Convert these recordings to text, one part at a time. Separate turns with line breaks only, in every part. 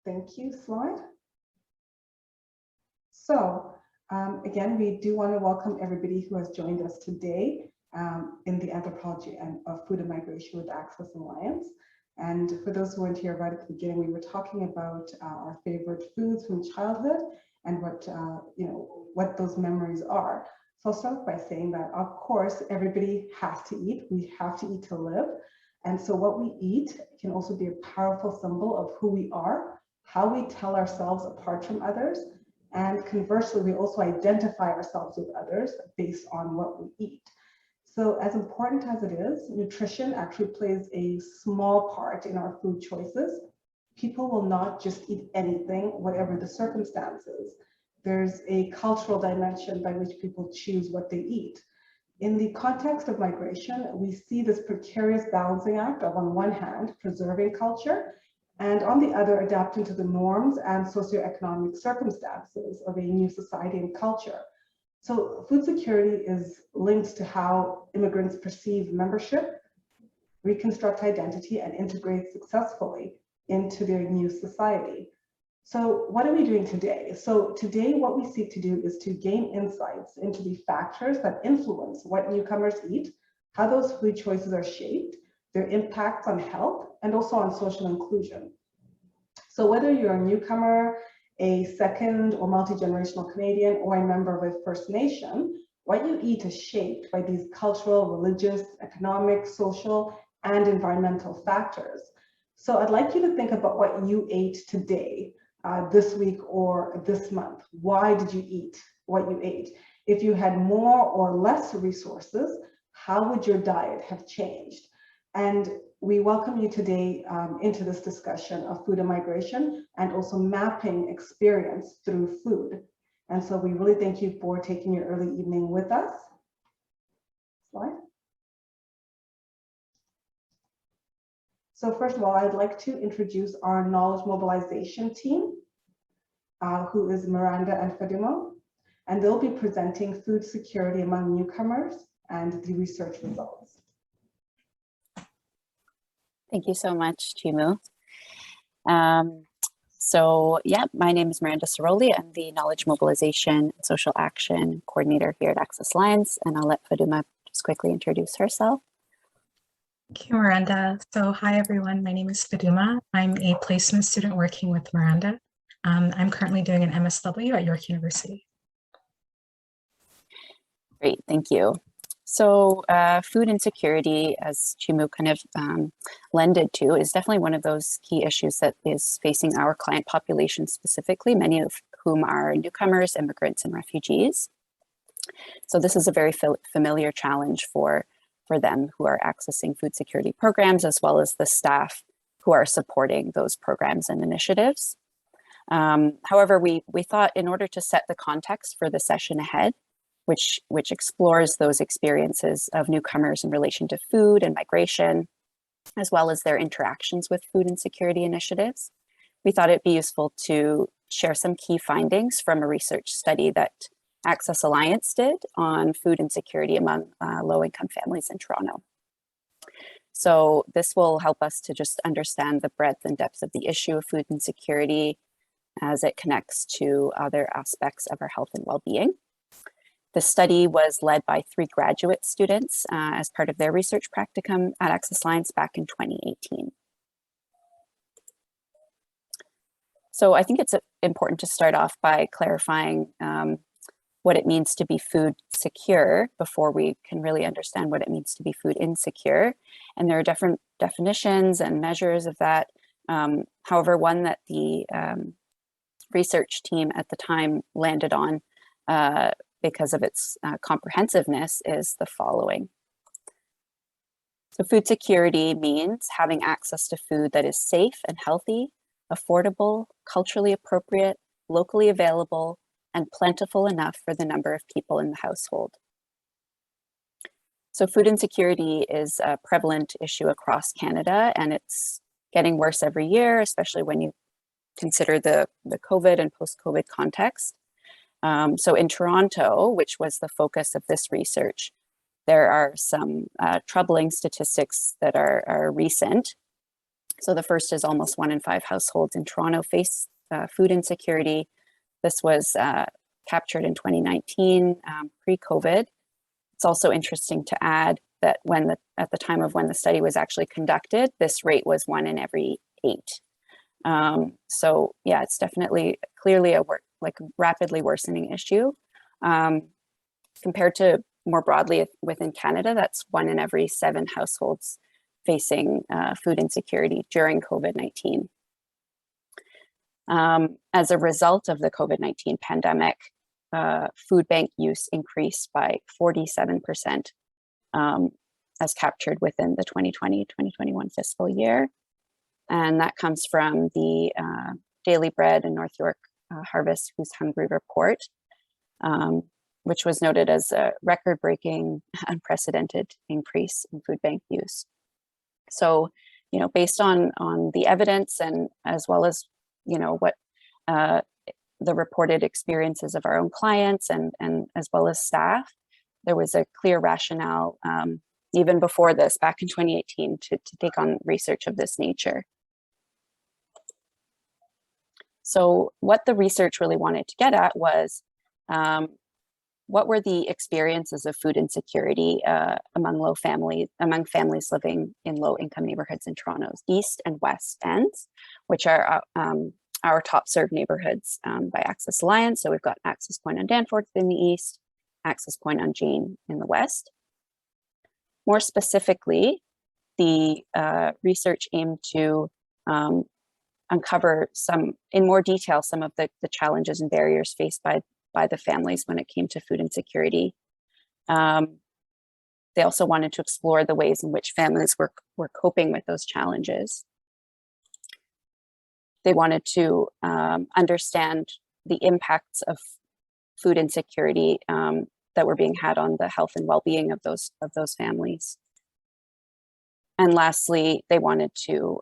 Thank you, slide. So again, we do want to welcome everybody who has joined us today in the Anthropology of Food and Migration with Access Alliance. And for those who weren't here right at the beginning, we were talking about our favorite foods from childhood and what those memories are. So I'll start by saying that, of course, everybody has to eat. We have to eat to live. And so what we eat can also be a powerful symbol of who we are, how we tell ourselves apart from others. And conversely, we also identify ourselves with others based on what we eat. So as important as it is, nutrition actually plays a small part in our food choices. People will not just eat anything, whatever the circumstances. There's a cultural dimension by which people choose what they eat. In the context of migration, we see this precarious balancing act of, on one hand, preserving culture, and on the other, adapting to the norms and socioeconomic circumstances of a new society and culture. So food security is linked to how immigrants perceive membership, reconstruct identity, and integrate successfully into their new society. So what are we doing today? So today, what we seek to do is to gain insights into the factors that influence what newcomers eat, how those food choices are shaped, their impacts on health, and also on social inclusion. So whether you're a newcomer, a second or multi-generational Canadian, or a member of a First Nation, what you eat is shaped by these cultural, religious, economic, social, and environmental factors. So I'd like you to think about what you ate today, this week or this month. Why did you eat what you ate? If you had more or less resources, how would your diet have changed? And we welcome you today into this discussion of food and migration and also mapping experience through food. And so we really thank you for taking your early evening with us. Slide. So first of all, I'd like to introduce our knowledge mobilization team, who is Miranda and Fadima, and they'll be presenting food security among newcomers and the research results.
Thank you so much, Chimu. My name is Miranda Ciroli. I'm the Knowledge Mobilization and Social Action Coordinator here at Access Alliance, and I'll let Faduma just quickly introduce herself.
Thank you, Miranda. So hi, everyone. My name is Faduma. I'm a placement student working with Miranda. I'm currently doing an MSW at York University.
Great, thank you. So food insecurity, as Chimu kind of lended to, is definitely one of those key issues that is facing our client population specifically, many of whom are newcomers, immigrants, and refugees. So this is a very familiar challenge for them who are accessing food security programs, as well as the staff who are supporting those programs and initiatives. However, we thought in order to set the context for the session ahead, which explores those experiences of newcomers in relation to food and migration, as well as their interactions with food insecurity initiatives, we thought it'd be useful to share some key findings from a research study that Access Alliance did on food insecurity among low-income families in Toronto. So this will help us to just understand the breadth and depth of the issue of food insecurity as it connects to other aspects of our health and well-being. The study was led by 3 graduate students as part of their research practicum at Access Alliance back in 2018. So I think it's important to start off by clarifying what it means to be food secure before we can really understand what it means to be food insecure. And there are different definitions and measures of that. However, one that the research team at the time landed on because of its comprehensiveness is the following. So food security means having access to food that is safe and healthy, affordable, culturally appropriate, locally available, and plentiful enough for the number of people in the household. So food insecurity is a prevalent issue across Canada, and it's getting worse every year, especially when you consider the COVID and post-COVID context. So in Toronto, which was the focus of this research, there are some troubling statistics that are recent. So the first is almost 1 in 5 households in Toronto face food insecurity. This was captured in 2019, pre-COVID. It's also interesting to add that at the time of when the study was actually conducted, this rate was 1 in every 8. So yeah, it's definitely clearly a rapidly worsening issue. Compared to more broadly within Canada, that's 1 in every 7 households facing food insecurity during COVID-19. As a result of the COVID-19 pandemic, food bank use increased by 47%, as captured within the 2020-2021 fiscal year. And that comes from the Daily Bread and North York Harvest Who's Hungry report, which was noted as a record-breaking, unprecedented increase in food bank use. So, based on the evidence and as well as, what the reported experiences of our own clients and as well as staff, there was a clear rationale, even before this, back in 2018, to take on research of this nature. So what the research really wanted to get at was, what were the experiences of food insecurity among families living in low-income neighborhoods in Toronto's East and West Ends, which are our top served neighborhoods by Access Alliance. So we've got Access Point on Danforth in the East, Access Point on Jane in the West. More specifically, the research aimed to uncover in more detail some of the challenges and barriers faced by the families when it came to food insecurity. They also wanted to explore the ways in which families were coping with those challenges. They wanted to understand the impacts of food insecurity that were being had on the health and well-being of those families. And lastly, they wanted to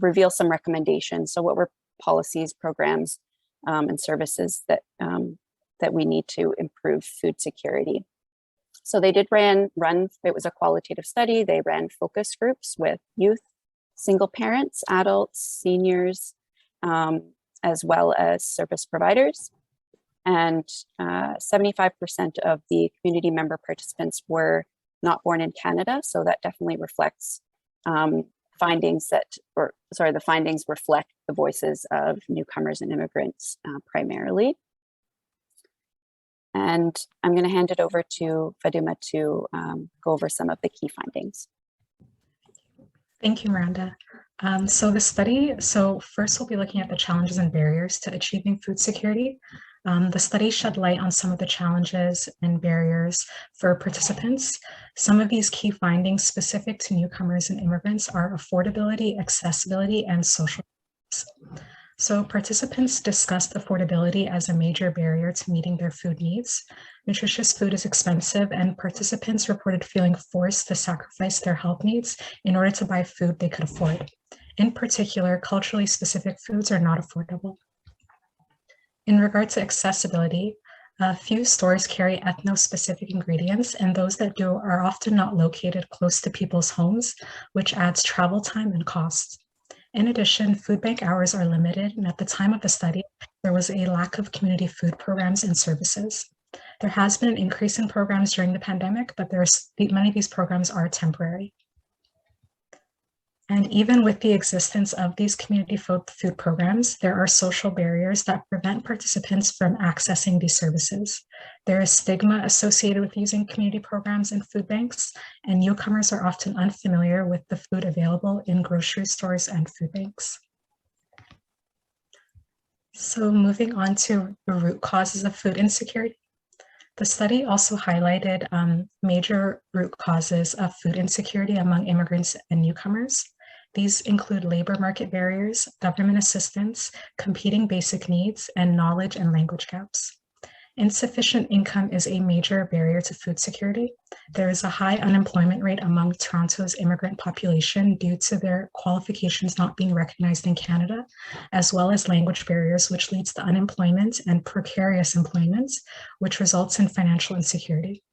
reveal some recommendations. So what were policies, programs, and services that we need to improve food security? So they did run, it was a qualitative study. They ran focus groups with youth, single parents, adults, seniors, as well as service providers. And 75% of the community member participants were not born in Canada. So that definitely reflects the findings reflect the voices of newcomers and immigrants primarily. And I'm going to hand it over to Faduma to go over some of the key findings.
Thank you, Miranda. So first we'll be looking at the challenges and barriers to achieving food security. The study shed light on some of the challenges and barriers for participants. Some of these key findings specific to newcomers and immigrants are affordability, accessibility, and social. So participants discussed affordability as a major barrier to meeting their food needs. Nutritious food is expensive, and participants reported feeling forced to sacrifice their health needs in order to buy food they could afford. In particular, culturally specific foods are not affordable. In regard to accessibility, few stores carry ethno-specific ingredients, and those that do are often not located close to people's homes, which adds travel time and costs. In addition, food bank hours are limited, and at the time of the study, there was a lack of community food programs and services. There has been an increase in programs during the pandemic, but many of these programs are temporary. And even with the existence of these community food programs, there are social barriers that prevent participants from accessing these services. There is stigma associated with using community programs and food banks, and newcomers are often unfamiliar with the food available in grocery stores and food banks. So moving on to the root causes of food insecurity. The study also highlighted major root causes of food insecurity among immigrants and newcomers. These include labor market barriers, government assistance, competing basic needs, and knowledge and language gaps. Insufficient income is a major barrier to food security. There is a high unemployment rate among Toronto's immigrant population due to their qualifications not being recognized in Canada, as well as language barriers, which leads to unemployment and precarious employment, which results in financial insecurity.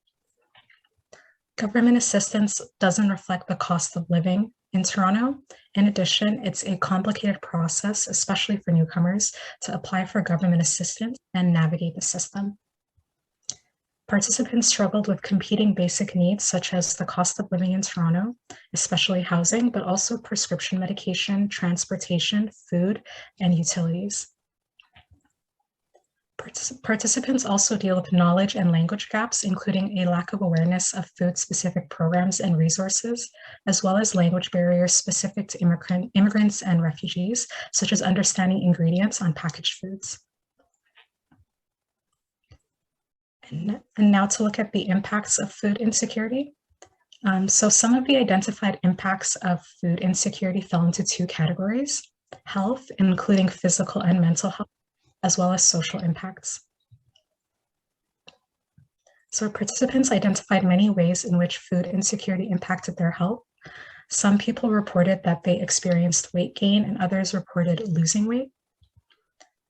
Government assistance doesn't reflect the cost of living in Toronto. In addition, it's a complicated process, especially for newcomers, to apply for government assistance and navigate the system. Participants struggled with competing basic needs such as the cost of living in Toronto, especially housing, but also prescription medication, transportation, food, and utilities. Participants also deal with knowledge and language gaps, including a lack of awareness of food-specific programs and resources, as well as language barriers specific to immigrants and refugees, such as understanding ingredients on packaged foods. And now to look at the impacts of food insecurity. So some of the identified impacts of food insecurity fell into two categories: health, including physical and mental health, as well as social impacts. So participants identified many ways in which food insecurity impacted their health. Some people reported that they experienced weight gain and others reported losing weight.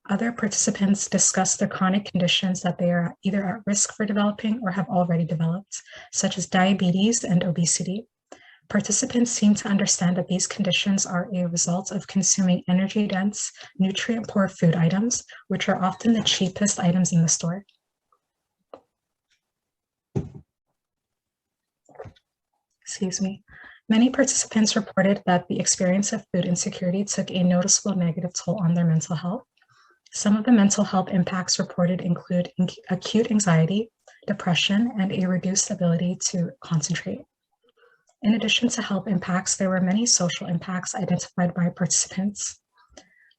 Other participants discussed the chronic conditions that they are either at risk for developing or have already developed, such as diabetes and obesity. Participants seem to understand that these conditions are a result of consuming energy-dense, nutrient-poor food items, which are often the cheapest items in the store. Excuse me. Many participants reported that the experience of food insecurity took a noticeable negative toll on their mental health. Some of the mental health impacts reported include acute anxiety, depression, and a reduced ability to concentrate. In addition to health impacts, there were many social impacts identified by participants.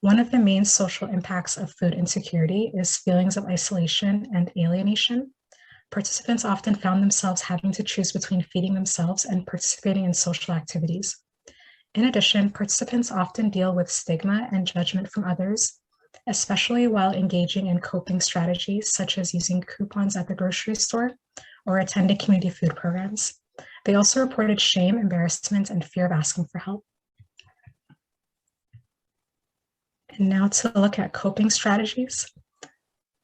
One of the main social impacts of food insecurity is feelings of isolation and alienation. Participants often found themselves having to choose between feeding themselves and participating in social activities. In addition, participants often deal with stigma and judgment from others, especially while engaging in coping strategies such as using coupons at the grocery store or attending community food programs. They also reported shame, embarrassment, and fear of asking for help. And now to look at coping strategies.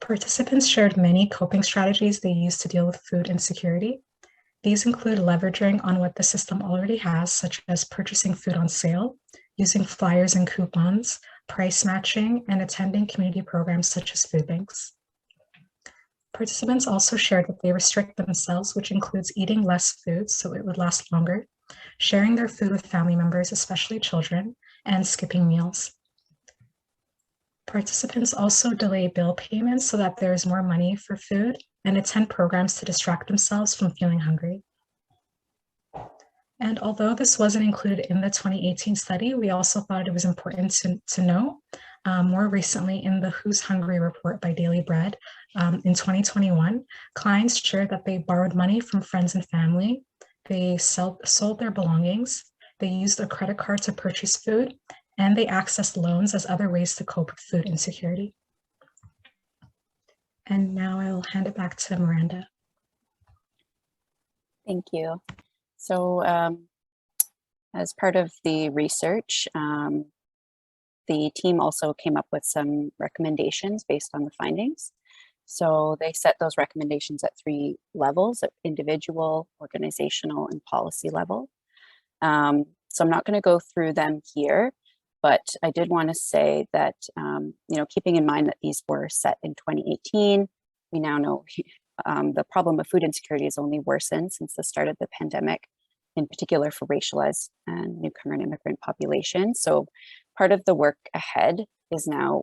Participants shared many coping strategies they use to deal with food insecurity. These include leveraging on what the system already has, such as purchasing food on sale, using flyers and coupons, price matching, and attending community programs such as food banks. Participants also shared that they restrict themselves, which includes eating less food so it would last longer, sharing their food with family members, especially children, and skipping meals. Participants also delay bill payments so that there is more money for food and attend programs to distract themselves from feeling hungry. And although this wasn't included in the 2018 study, we also thought it was important to know. More recently, in the Who's Hungry report by Daily Bread in 2021, clients shared that they borrowed money from friends and family, they sold their belongings, they used a credit card to purchase food, and they accessed loans as other ways to cope with food insecurity. And now I will hand it back to Miranda.
Thank you. So as part of the research, the team also came up with some recommendations based on the findings. So they set those recommendations at 3 levels: at individual, organizational, and policy level. So I'm not going to go through them here, but I did want to say that, keeping in mind that these were set in 2018, we now know the problem of food insecurity has only worsened since the start of the pandemic, in particular for racialized and newcomer and immigrant populations. So part of the work ahead is now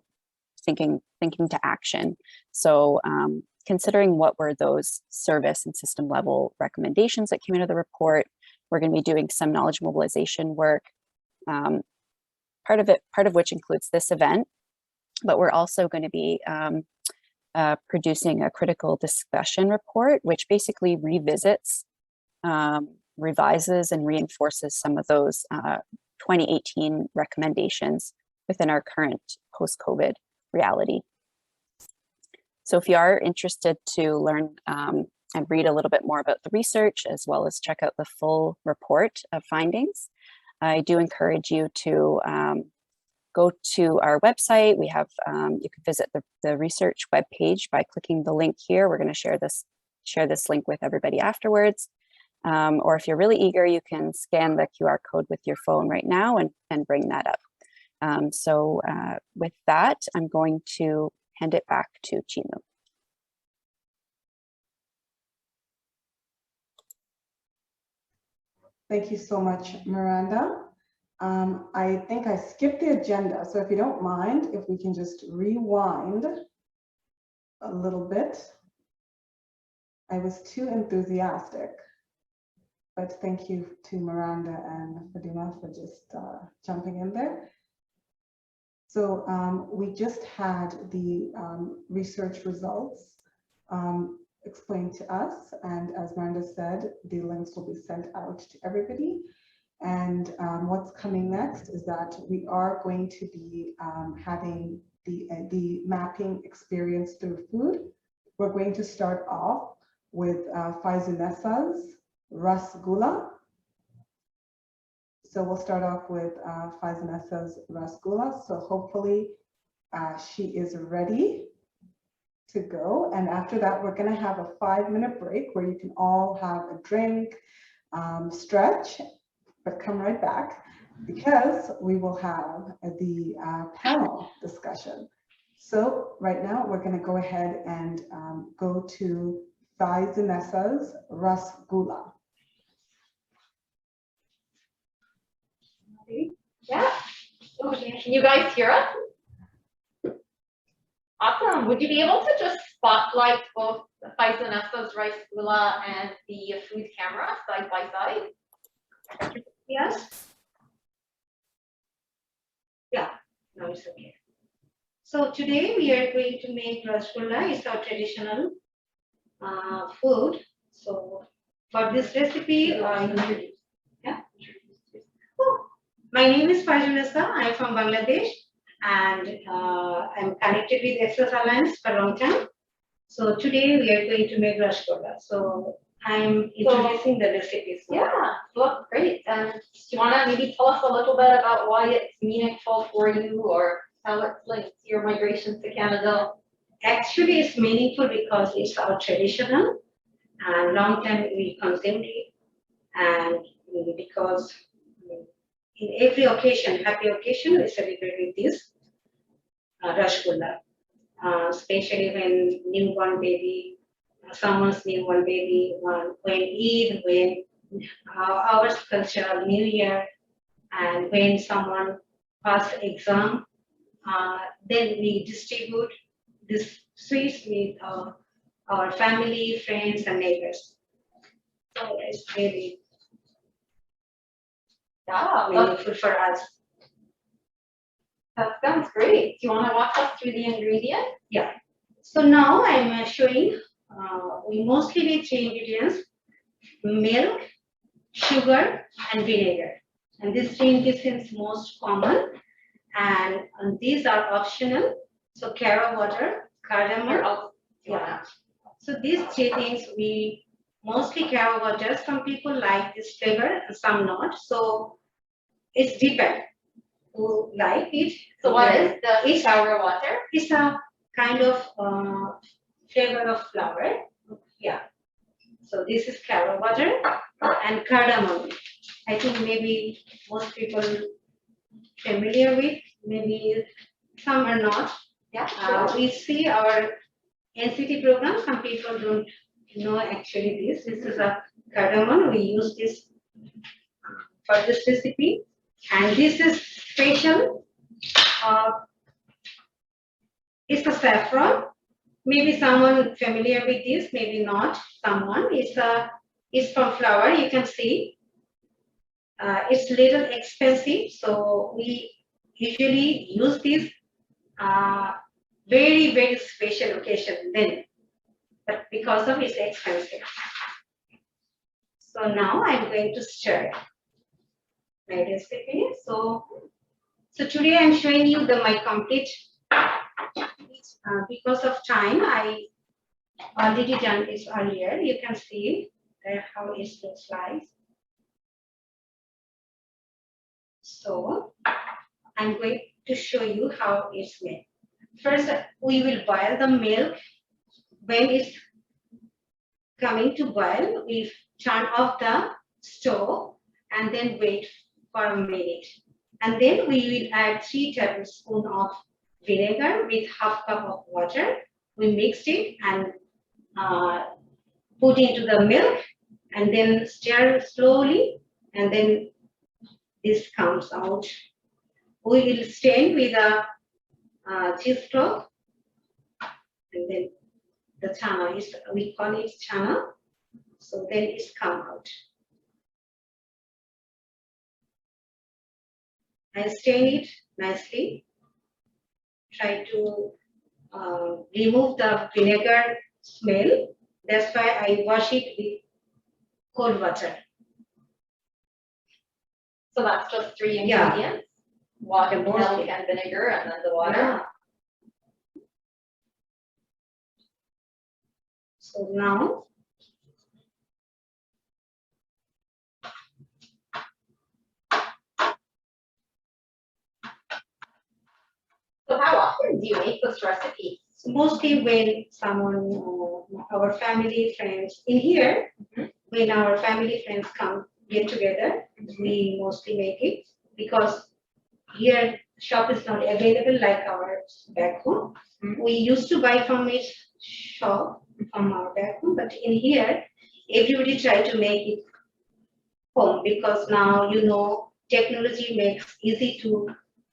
thinking to action. So considering what were those service and system level recommendations that came into the report, we're going to be doing some knowledge mobilization work, part of which includes this event, but we're also going to be producing a critical discussion report, which basically revisits, revises, and reinforces some of those 2018 recommendations within our current post-COVID reality. So if you are interested to learn and read a little bit more about the research, as well as check out the full report of findings, I do encourage you to go to our website. We have, you can visit the research webpage by clicking the link here. We're going to share this link with everybody afterwards. Or if you're really eager, you can scan the QR code with your phone right now and bring that up. So with that, I'm going to hand it back to Chimu.
Thank you so much, Miranda. I think I skipped the agenda, so if you don't mind, if we can just rewind a little bit. I was too enthusiastic, but thank you to Miranda and Fadima for just jumping in there. So we just had the research results explained to us, and as Miranda said, the links will be sent out to everybody. And what's coming next is that we are going to be having the mapping experience through food. We're going to start off with Faizunnessa's Rasgulla. So we'll start off with Faizunnessa's Rasgulla. So hopefully she is ready to go. And after that, we're going to have a 5-minute break where you can all have a drink, stretch, but come right back because we will have the panel discussion. So right now we're going to go ahead and go to Faizunnessa's Rasgulla.
Yeah. Okay. Can you guys hear us? Awesome. Would you be able to just spotlight both the Faizunnessa's Rasgulla and the food camera side by side?
Yes. Yeah, no, it's okay. So today we are going to make rasgulla. It's our traditional food. So for this recipe, yeah. Oh, my name is Faizunnessa. I'm from Bangladesh, and I'm connected with Access Alliance for a long time. So today we are going to make rasgulla. So I'm introducing the recipes.
Yeah, well, great. And do you want to maybe tell us a little bit about why it's meaningful for you or how it's linked to your migration to Canada?
Actually, it's meaningful because it's our traditional and long time we consumed it, and because in every occasion, happy occasion, we celebrate with this rasgulla, especially when newborn baby, someone's newborn baby, when Eid, when our cultural New Year, and when someone pass exam, then we distribute this sweets with our family, friends, and neighbors. So it's really meaningful for us.
That sounds great. Do you want to walk us through the ingredients?
Yeah. So now I'm showing, we mostly need 3 ingredients: milk, sugar, and vinegar. And these 3 ingredients most common, and these are optional. So carob water, cardamom. Yeah. So these 3 things we mostly carob water. Some people like this flavor, and some not. So it's depend who like it.
So what is the shower water?
It's a kind of flavor of flower. Yeah. So this is carob water and cardamom. I think maybe most people familiar with, maybe some are not.
Yeah, sure.
We see our NCT program, some people don't know actually this. This is a cardamom. We use this for this recipe. And this is special. It's a saffron. Maybe someone familiar with this, maybe not. Someone it's from flower. You can see. It's little expensive, so we usually use this very, very special occasion then, but because of it's expensive. So now I'm going to stir my recipe. So today I'm showing you my complete, because of time, I already done this earlier. You can see how it looks like. So I'm going to show you how it's made. First, we will boil the milk when it's coming to boil, we turn off the stove and then wait for a minute. And then we will add 3 tablespoons of vinegar with half cup of water. We mixed it and put into the milk and then stir slowly, and then this comes out. We will stain with a cheesecloth, and then the chana is, we call it chana. So then it's come out. I stain it nicely. Try to remove the vinegar smell. That's why I wash it with cold water.
So that's just 3
Yeah.
ingredients. Water,
The
milk,
mostly.
and vinegar, and then the water.
Yeah. So now,
So how often do you make this recipe?
so mostly when someone, our family, friends, in here, when our family, friends come, get together, we mostly make it because here shop is not available like our back home. We used to buy from it shop from our back home, but in here, everybody try to make it home because now, you know, technology makes easy to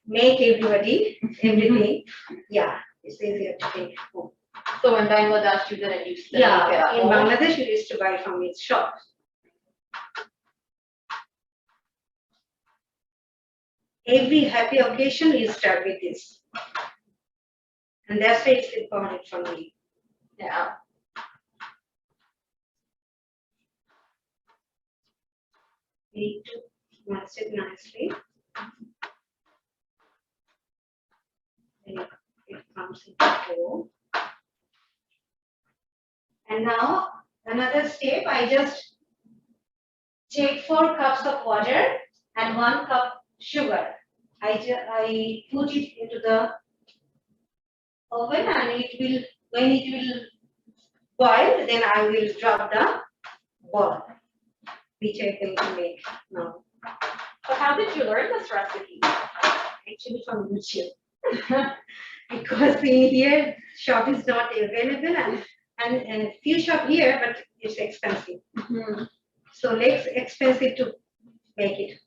make everybody, everything. Yeah, it's easier to take home.
So in Bangladesh, you didn't used to make it
Yeah,
at
in
home?
Bangladesh, we used to buy from its shop. Every happy occasion, we start with this. And that's why it's important for me.
Yeah.
We need to mix it nicely. Then it comes into the bowl. And now another step, I just take 4 cups of water and 1 cup sugar. I put it into the oven and it will, when it will boil, then I will drop the ball, which I'm going to make now.
So how did you learn this recipe?
Actually from YouTube. Because in here, shop is not available and few shop here, but it's expensive. So less expensive to make it.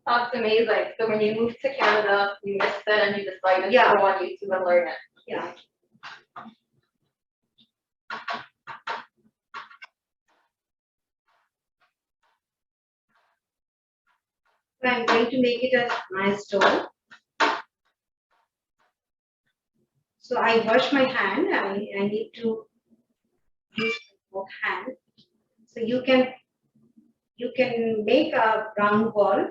That's amazing. So when you moved to Canada, you missed it and you decided
Yeah.
to go on YouTube and learn it.
Yeah. So I'm going to make it a nice dough. So I wash my hand. I need to use both hands. So you can make a round ball,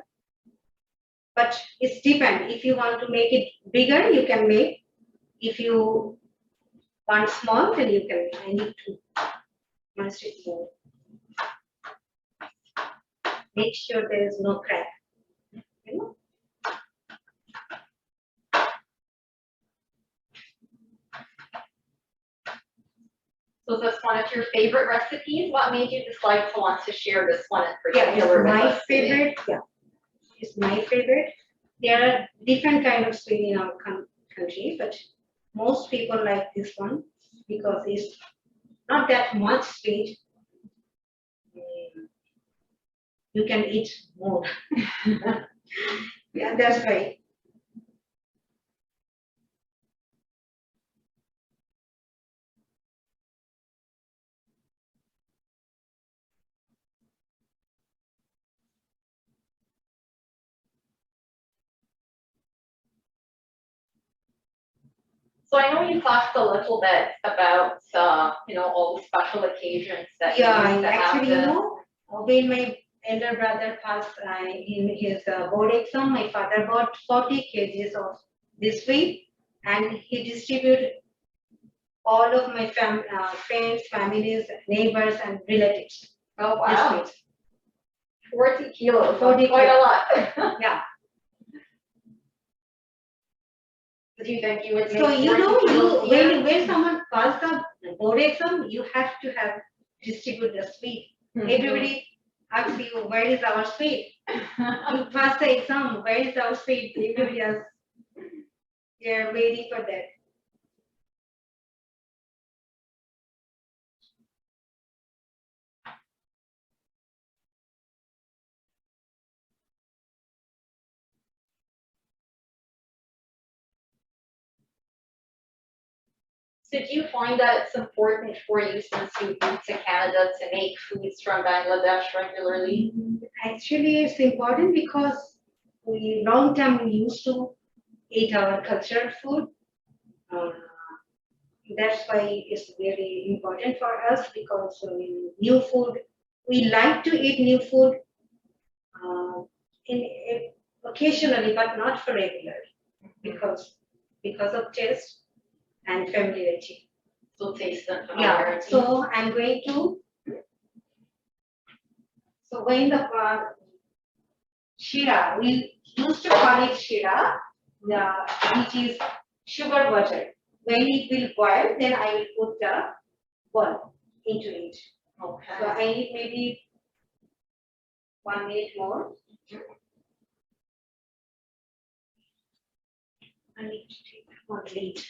but it's depend. If you want to make it bigger, you can make. If you want small, then you can. I need to mash it more. Make sure there is no crack. You know?
So is this one of your favorite recipes? What made you decide to want to share this one in
Yeah,
particular
it's
with
my
us today?
favorite. Yeah, it's my favorite. There are different kind of sweet in our country, but most people like this one because it's not that much sweet. You can eat more. Yeah, that's right.
So I know you talked a little bit about, all the special occasions that you
Yeah,
used to have
actually, you
this.
know, when my elder brother passed in his board exam, my father bought 40 kgs of this sweet and he distributed all of my friends, families, neighbors, and relatives.
Oh,
This
wow.
sweet.
40 kilos.
40
Quite a lot.
Yeah.
Do you think you would make
So you
40
know,
kilos a year?
when someone calls the board exam, you have to have distribute the sweet. Everybody asks you, where is our sweet? You pass the exam, where is our sweet? Everybody else, they're waiting for that.
So do you find that it's important for you, since you moved to Canada, to make foods from Bangladesh regularly?
Actually, it's important because we long time we used to eat our cultural food. That's why it's very important for us, because new food, we like to eat new food occasionally, but not for regular, because of taste and familiarity.
So taste and
Yeah,
familiarity.
so I'm going to, so when the shira, we used to call it shira, which is sugar water. When it will boil, then I will put the ball into it.
Okay.
So I need maybe 1 minute more. I need to take 1 minute.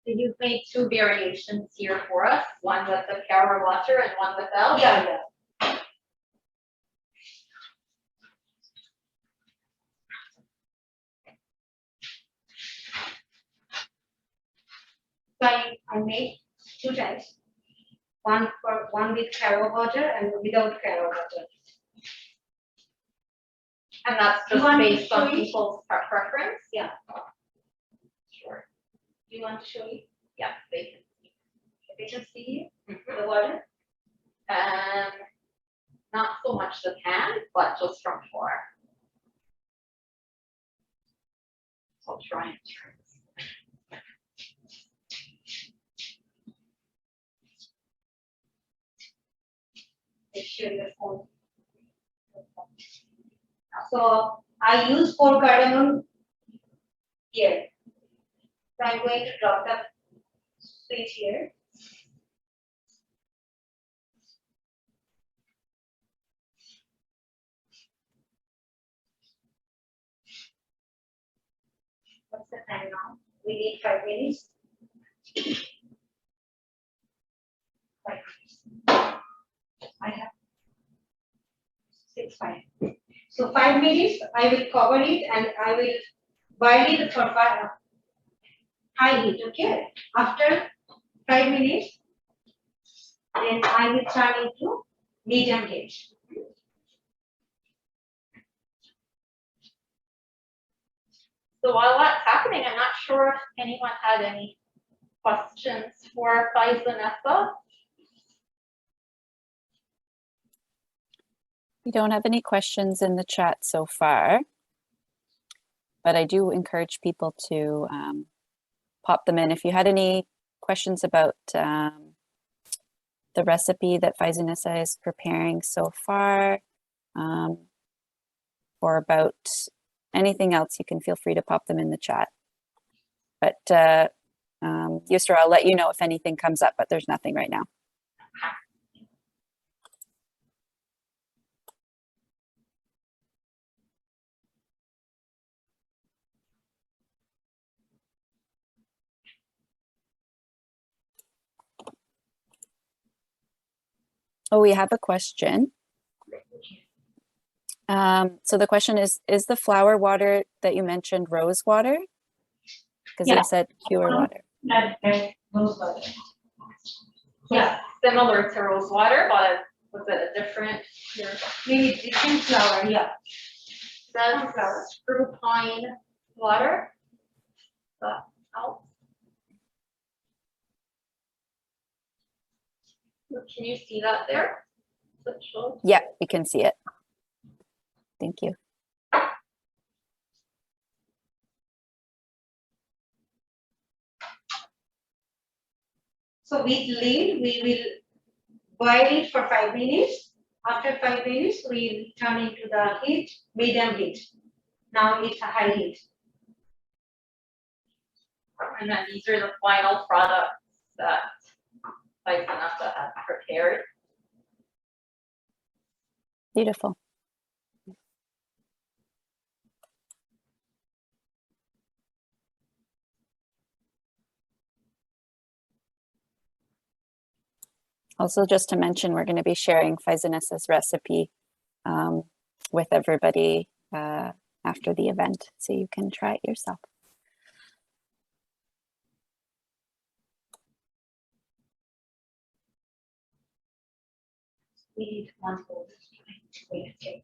So you've made 2 variations here for us, one with the carrot water and one without.
Yeah. So I made 2 types. One with carrot water and without carrot water.
And that's
You
just
want me to
based on
show you?
people's preference?
Yeah.
Sure.
Do you want to show you?
Yeah, they can.
They can see
Mhm.
the water.
Not so much the pan, but just from far. So I'll try and turn this.
Make sure your phone. So I use 4 cardamom here. So I'm going to drop the switch here. What's the time now? We need 5 minutes. 5 minutes. I have 6, 5. So 5 minutes, I will cover it and I will boil it for high heat, okay? After 5 minutes, then I will turn into medium heat.
So while that's happening, I'm not sure if anyone had any questions for Faizanessa.
We don't have any questions in the chat so far, but I do encourage people to pop them in. If you had any questions about the recipe that Faizanessa is preparing so far, or about anything else, you can feel free to pop them in the chat. But Yusra, I'll let you know if anything comes up, but there's nothing right now. Oh, we have a question. So the question is the flower water that you mentioned rose water? Because
Yeah.
you said pure water.
Rose water.
Yeah, similar to rose water, but was it a different?
Maybe different flower, yeah.
That's screw pine water. That helps. Can you see that there? Does it show?
Yeah, we can see it. Thank you.
So with lid, we will boil it for 5 minutes After 5 minutes, we turn into the heat, medium heat. Now it's a high heat.
And then these are the final products that Vanessa has prepared.
Beautiful. Also, just to mention, we're going to be sharing Vanessa's recipe with everybody after the event, so you can try it yourself.
We need one bowl. Wait, okay.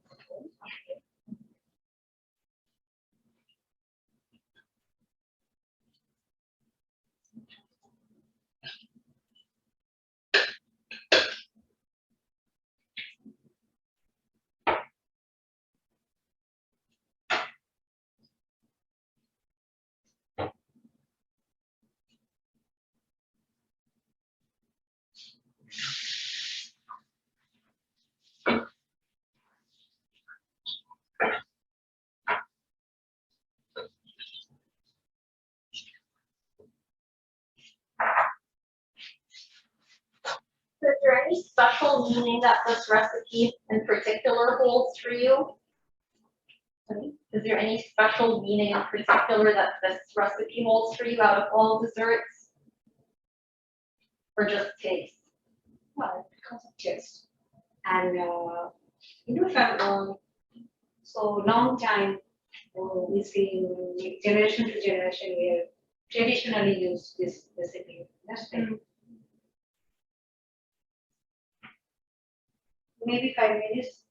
Is there any special meaning that this recipe in particular holds for you? Is there any special meaning in particular that this recipe holds for you out of all desserts? Or just taste?
Well, because of taste. And from so long time, we see generation to generation, we have traditionally used this recipe. That's right. Maybe 5 minutes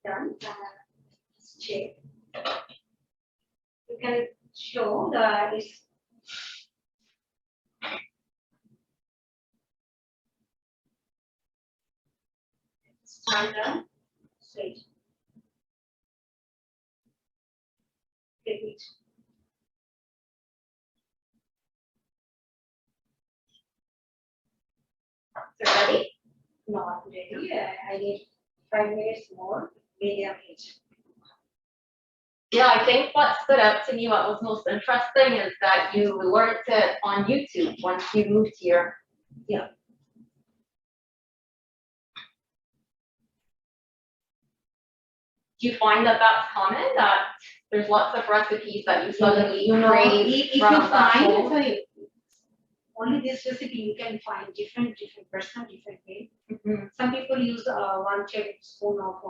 done. Let's check. You can show that it's standard sweet. Repeat.
Is it ready?
Not ready. I need 5 minutes more. Medium heat.
Yeah, I think what stood out to me, what was most interesting is that you learned it on YouTube once you moved here.
Yeah.
Do you find that that's common, that there's lots of recipes that you suddenly
You know,
crave
if you
from that
find
home?
sorry, only this recipe you can find different person, different way.
Mhm.
Some people use 1 tablespoon of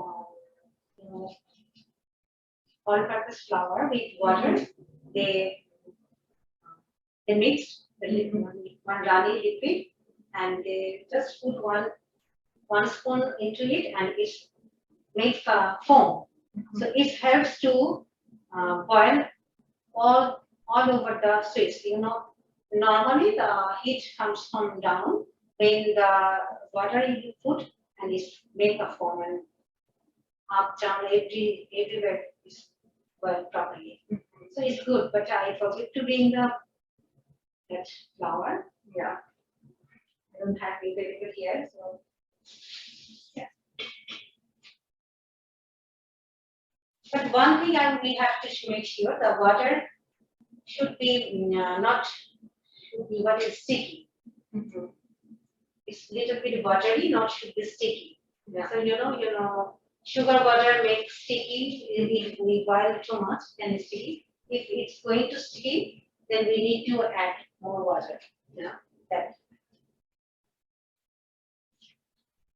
all-purpose flour with water. They mix the one runny liquid, and they just put one spoon into it, and it makes a foam. So it helps to boil all over the sweets. Normally the heat comes from down when the water you put, and it make a foam, and up down everywhere is boiled properly. So it's good, but I forget to bring that flour. Yeah, I don't have it available here, so yeah. But one thing we have to make sure the water should be not should be what is sticky. It's little bit watery, not should be sticky.
Yeah.
So sugar water makes sticky. If we boil too much, then it's sticky. If it's going to sticky, then we need to add more water. That.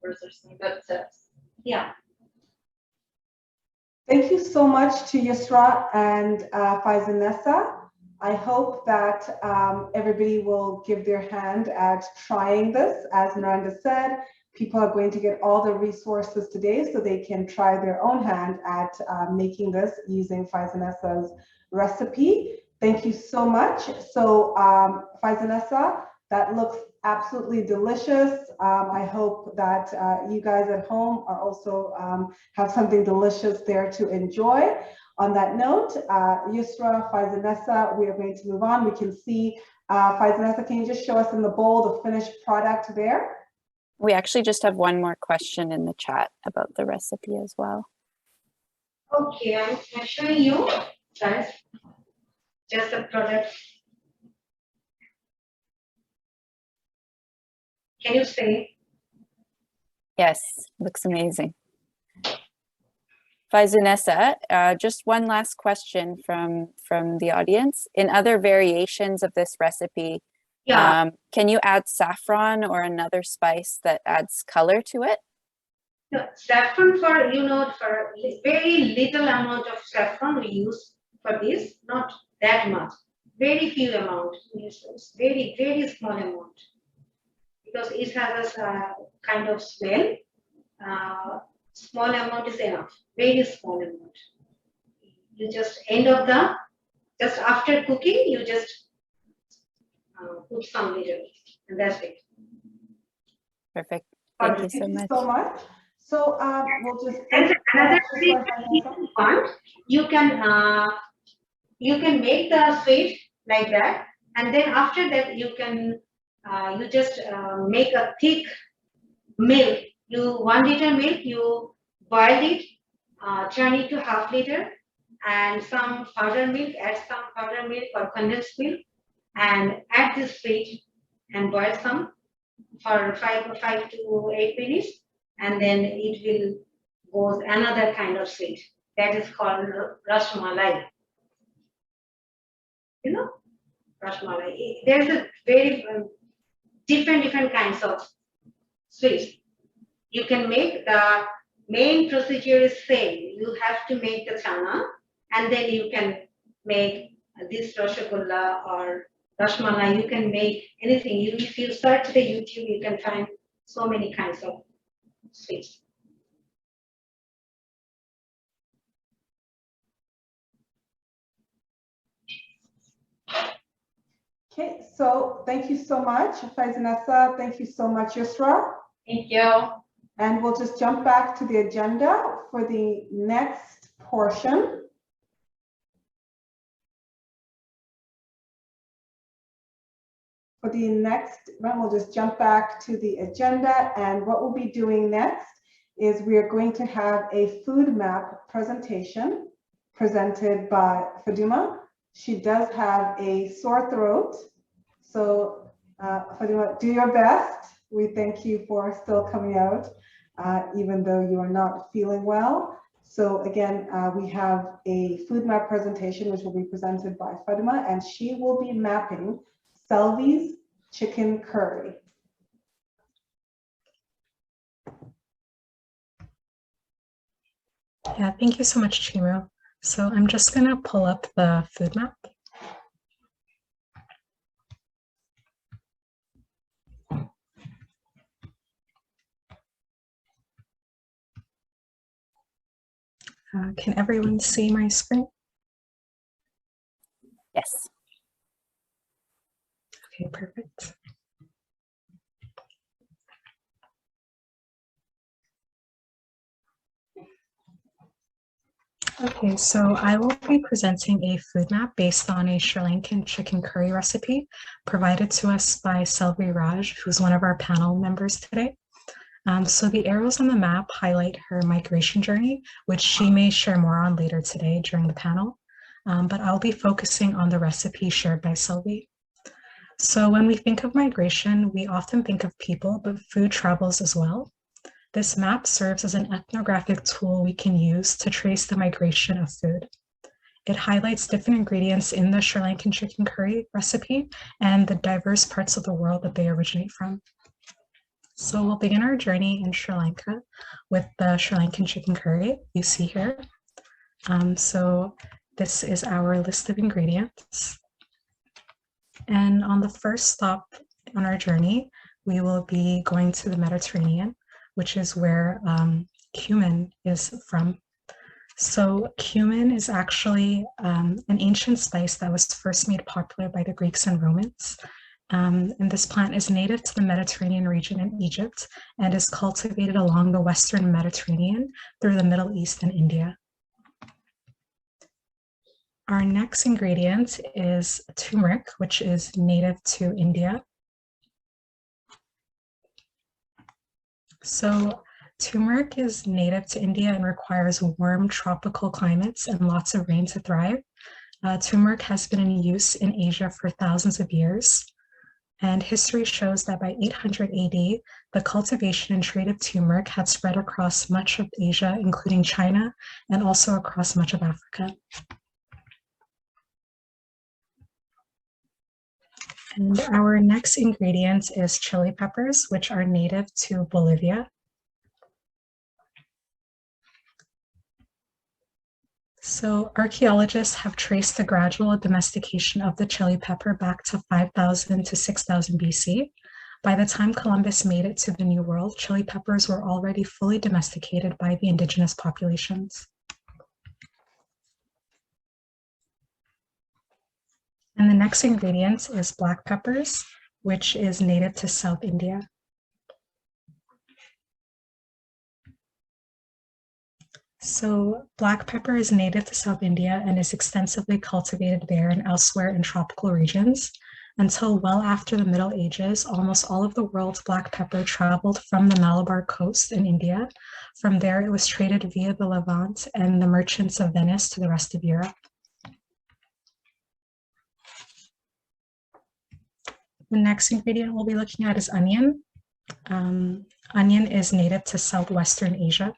Those are some good tips.
Yeah.
Thank you so much to Yusra and Vanessa. I hope that everybody will give their hand at trying this. As Miranda said, people are going to get all the resources today so they can try their own hand at making this using Vanessa's recipe. Thank you so much. So Vanessa, that looks absolutely delicious. I hope that you guys at home are also have something delicious there to enjoy. On that note, Yusra, Vanessa, we are going to move on. We can see, Vanessa, can you just show us in the bowl the finished product there?
We actually just have one more question in the chat about the recipe as well.
Okay, I'm showing you guys just the product. Can you say?
Yes, looks amazing. Faizunessa, just one last question from the audience. In other variations of this recipe,
Yeah.
can you add saffron or another spice that adds color to it?
No, saffron for, for very little amount of saffron we use for this, not that much. Very few amount, very, very small amount. Because it has a kind of smell. Small amount is enough, very small amount. You just just after cooking, you just put some little, and that's it.
Perfect. Thank you so much.
So we'll just.
And another thing, you can make the sweet like that, and then after that you can you just make a thick milk. 1 liter milk, you boil it, turn it to ½ liter, and some powder milk, add some powder milk or condensed milk, and add this sweet and boil some for 5 to 8 minutes, and then it will go another kind of sweet that is called rasmalai. You know, rasmalai. There's a very different kinds of sweets. You can make the main procedure is same. You have to make the chana, and then you can make this rasgulla or rasmalai. You can make anything. If you search the YouTube, you can find so many kinds of sweets.
Okay, so thank you so much, Faizunessa. Thank you so much, Yusra.
Thank you.
And we'll just jump back to the agenda for the next portion. For the next one, we'll just jump back to the agenda, and what we'll be doing next is we are going to have a food map presentation presented by Faduma. She does have a sore throat, so Faduma, do your best. We thank you for still coming out, even though you are not feeling well. So again, we have a food map presentation which will be presented by Faduma, and she will be mapping Selvi's chicken curry.
Yeah, thank you so much, Chimu. So I'm just going to pull up the food map. Can everyone see my screen?
Yes.
Okay, perfect. Okay, so I will be presenting a food map based on a Sri Lankan chicken curry recipe provided to us by Selvi Raj, who's one of our panel members today. So the arrows on the map highlight her migration journey, which she may share more on later today during the panel, but I'll be focusing on the recipe shared by Selvi. So when we think of migration, we often think of people, but food travels as well. This map serves as an ethnographic tool we can use to trace the migration of food. It highlights different ingredients in the Sri Lankan chicken curry recipe and the diverse parts of the world that they originate from. So we'll begin our journey in Sri Lanka with the Sri Lankan chicken curry you see here. So this is our list of ingredients. And on the first stop on our journey, we will be going to the Mediterranean, which is where cumin is from. So cumin is actually an ancient spice that was first made popular by the Greeks and Romans. And this plant is native to the Mediterranean region in Egypt and is cultivated along the Western Mediterranean through the Middle East and India. Our next ingredient is turmeric, which is native to India. So turmeric is native to India and requires warm tropical climates and lots of rain to thrive. Turmeric has been in use in Asia for thousands of years. And history shows that by 800 AD, the cultivation and trade of turmeric had spread across much of Asia, including China, and also across much of Africa. And our next ingredient is chili peppers, which are native to Bolivia. So archaeologists have traced the gradual domestication of the chili pepper back to 5,000 to 6,000 BC. By the time Columbus made it to the New World, chili peppers were already fully domesticated by the indigenous populations. And the next ingredient is black peppers, which is native to South India. So black pepper is native to South India and is extensively cultivated there and elsewhere in tropical regions. Until well after the Middle Ages, almost all of the world's black pepper traveled from the Malabar coast in India. From there, it was traded via the Levant and the merchants of Venice to the rest of Europe. The next ingredient we'll be looking at is onion. Onion is native to Southwestern Asia.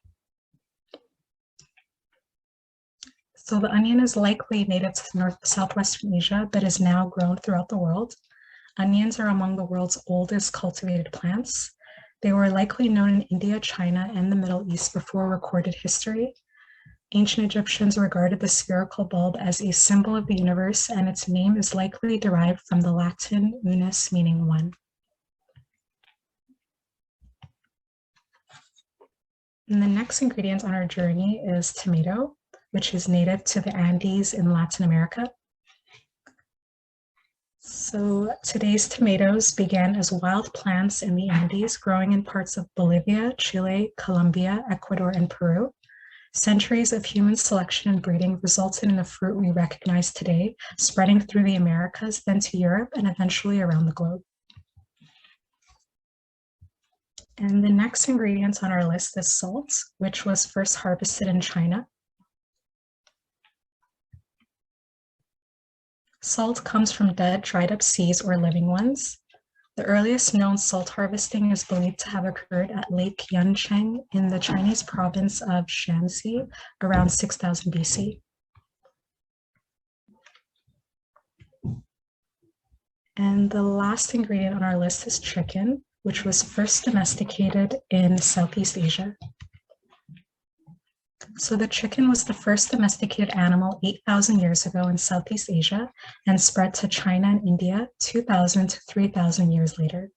So the onion is likely native to Southwestern Asia, but is now grown throughout the world. Onions are among the world's oldest cultivated plants. They were likely known in India, China, and the Middle East before recorded history. Ancient Egyptians regarded the spherical bulb as a symbol of the universe, and its name is likely derived from the Latin unus, meaning one. And the next ingredient on our journey is tomato, which is native to the Andes in Latin America. So today's tomatoes began as wild plants in the Andes, growing in parts of Bolivia, Chile, Colombia, Ecuador, and Peru. Centuries of human selection and breeding resulted in the fruit we recognize today, spreading through the Americas, then to Europe, and eventually around the globe. And the next ingredient on our list is salt, which was first harvested in China. Salt comes from dead, dried up seas or living ones. The earliest known salt harvesting is believed to have occurred at Lake Yuncheng in the Chinese province of Shanxi around 6000 BC. And the last ingredient on our list is chicken, which was first domesticated in Southeast Asia. So the chicken was the first domesticated animal 8,000 years ago in Southeast Asia and spread to China and India 2,000 to 3,000 years later.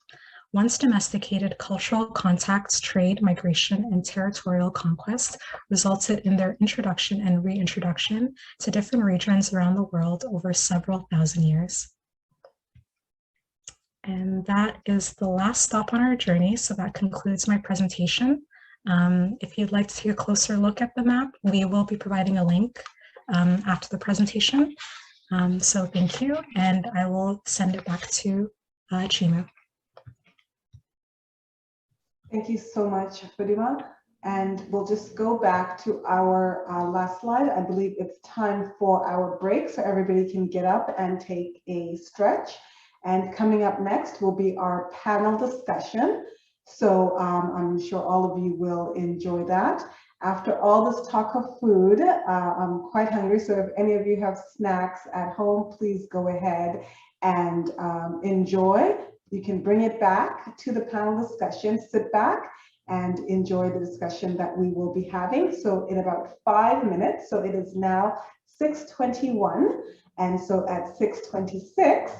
Once domesticated, cultural contacts, trade, migration, and territorial conquest resulted in their introduction and reintroduction to different regions around the world over several thousand years. And that is the last stop on our journey, so that concludes my presentation. If you'd like to take a closer look at the map, we will be providing a link after the presentation. So thank you, and I will send it back to Chimu.
Thank you so much, Fatima. And we'll just go back to our last slide. I believe it's time for our break, so everybody can get up and take a stretch. And coming up next will be our panel discussion. So I'm sure all of you will enjoy that. After all this talk of food, I'm quite hungry. So if any of you have snacks at home, please go ahead and enjoy. You can bring it back to the panel discussion, sit back and enjoy the discussion that we will be having. So in about 5 minutes, so it is now 6:21. And so at 6:26,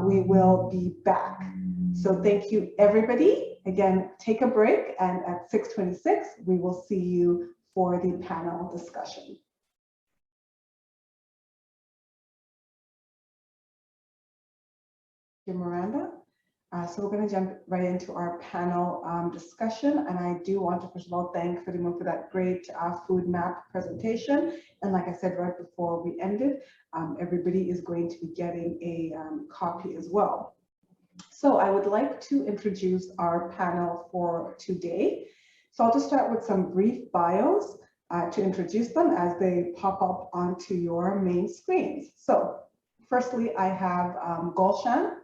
we will be back. So thank you, everybody. Again, take a break, and at 6:26, we will see you for the panel discussion. Thank you, Miranda. So we're going to jump right into our panel discussion, and I do want to first of all thank Fatima for that great food map presentation. And like I said right before we ended, everybody is going to be getting a copy as well. So I would like to introduce our panel for today. So I'll just start with some brief bios to introduce them as they pop up onto your main screens. So firstly, I have Gulshan.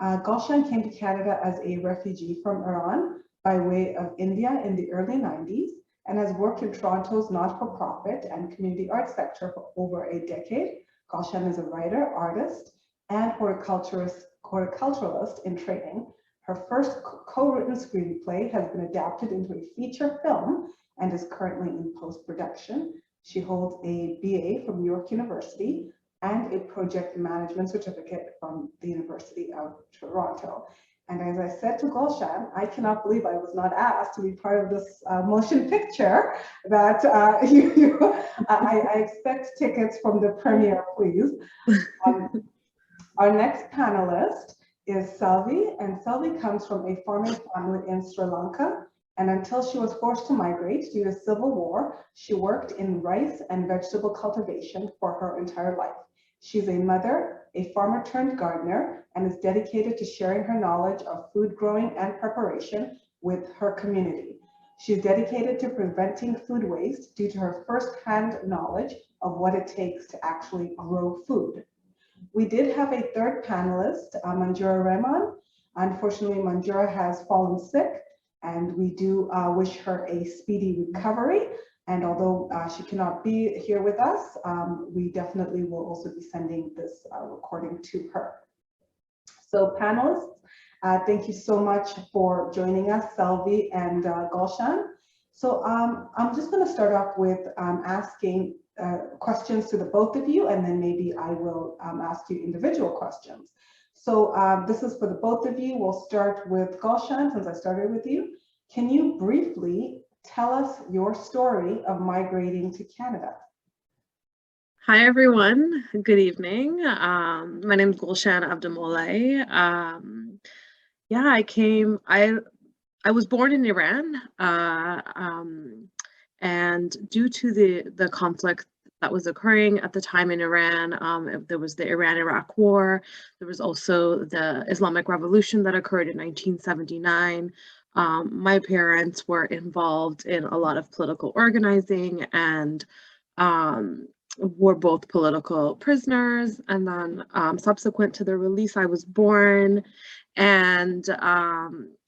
Gulshan came to Canada as a refugee from Iran by way of India in the early 90s and has worked in Toronto's not-for-profit and community arts sector for over a decade. Gulshan is a writer, artist, and horticulturalist in training. Her first co-written screenplay has been adapted into a feature film and is currently in post-production. She holds a BA from York University and a project management certificate from the University of Toronto. And as I said to Gulshan, I cannot believe I was not asked to be part of this motion picture that I expect tickets from the premiere, please. Our next panelist is Selvi, and Selvi comes from a farming family in Sri Lanka. And until she was forced to migrate due to civil war, she worked in rice and vegetable cultivation for her entire life. She's a mother, a farmer turned gardener, and is dedicated to sharing her knowledge of food growing and preparation with her community. She's dedicated to preventing food waste due to her firsthand knowledge of what it takes to actually grow food. We did have a third panelist, Manjura Rehman. Unfortunately, Manjura has fallen sick, and we do wish her a speedy recovery. And although she cannot be here with us, we definitely will also be sending this recording to her. So panelists, thank you so much for joining us, Selvi and Gulshan. So I'm just going to start off with asking questions to the both of you, and then maybe I will ask you individual questions. So this is for the both of you. We'll start with Gulshan, since I started with you. Can you briefly tell us your story of migrating to Canada?
Hi, everyone. Good evening. My name is Gulshan Abdamolay. I was born in Iran, and due to the conflict that was occurring at the time in Iran, there was the Iran-Iraq War. There was also the Islamic Revolution that occurred in 1979. My parents were involved in a lot of political organizing and were both political prisoners. And then subsequent to their release, I was born, and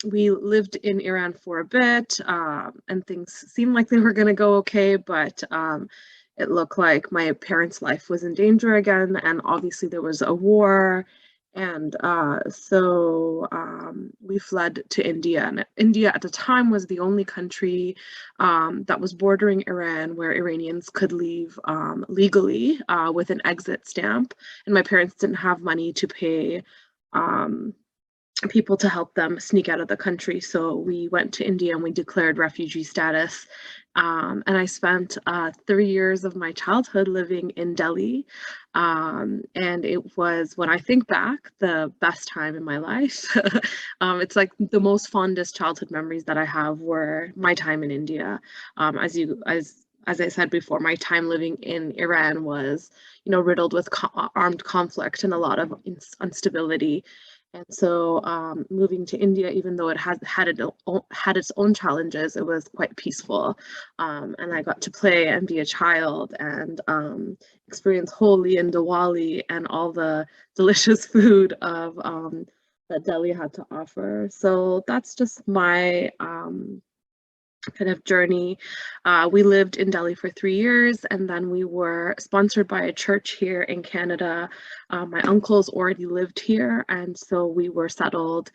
we lived in Iran for a bit, and things seemed like they were going to go okay, but it looked like my parents' life was in danger again, and obviously there was a war. And so we fled to India, and India at the time was the only country that was bordering Iran where Iranians could leave legally with an exit stamp. And my parents didn't have money to pay people to help them sneak out of the country. So we went to India and we declared refugee status. And I spent 3 years of my childhood living in Delhi. And it was, when I think back, the best time in my life. It's like the most fondest childhood memories that I have were my time in India. As I said before, my time living in Iran was, riddled with armed conflict and a lot of instability. And so moving to India, even though it had its own challenges, it was quite peaceful. And I got to play and be a child and experience Holi and Diwali and all the delicious food of that Delhi had to offer. So that's just my kind of journey. We lived in Delhi for 3 years, and then we were sponsored by a church here in Canada. My uncles already lived here, and so we were settled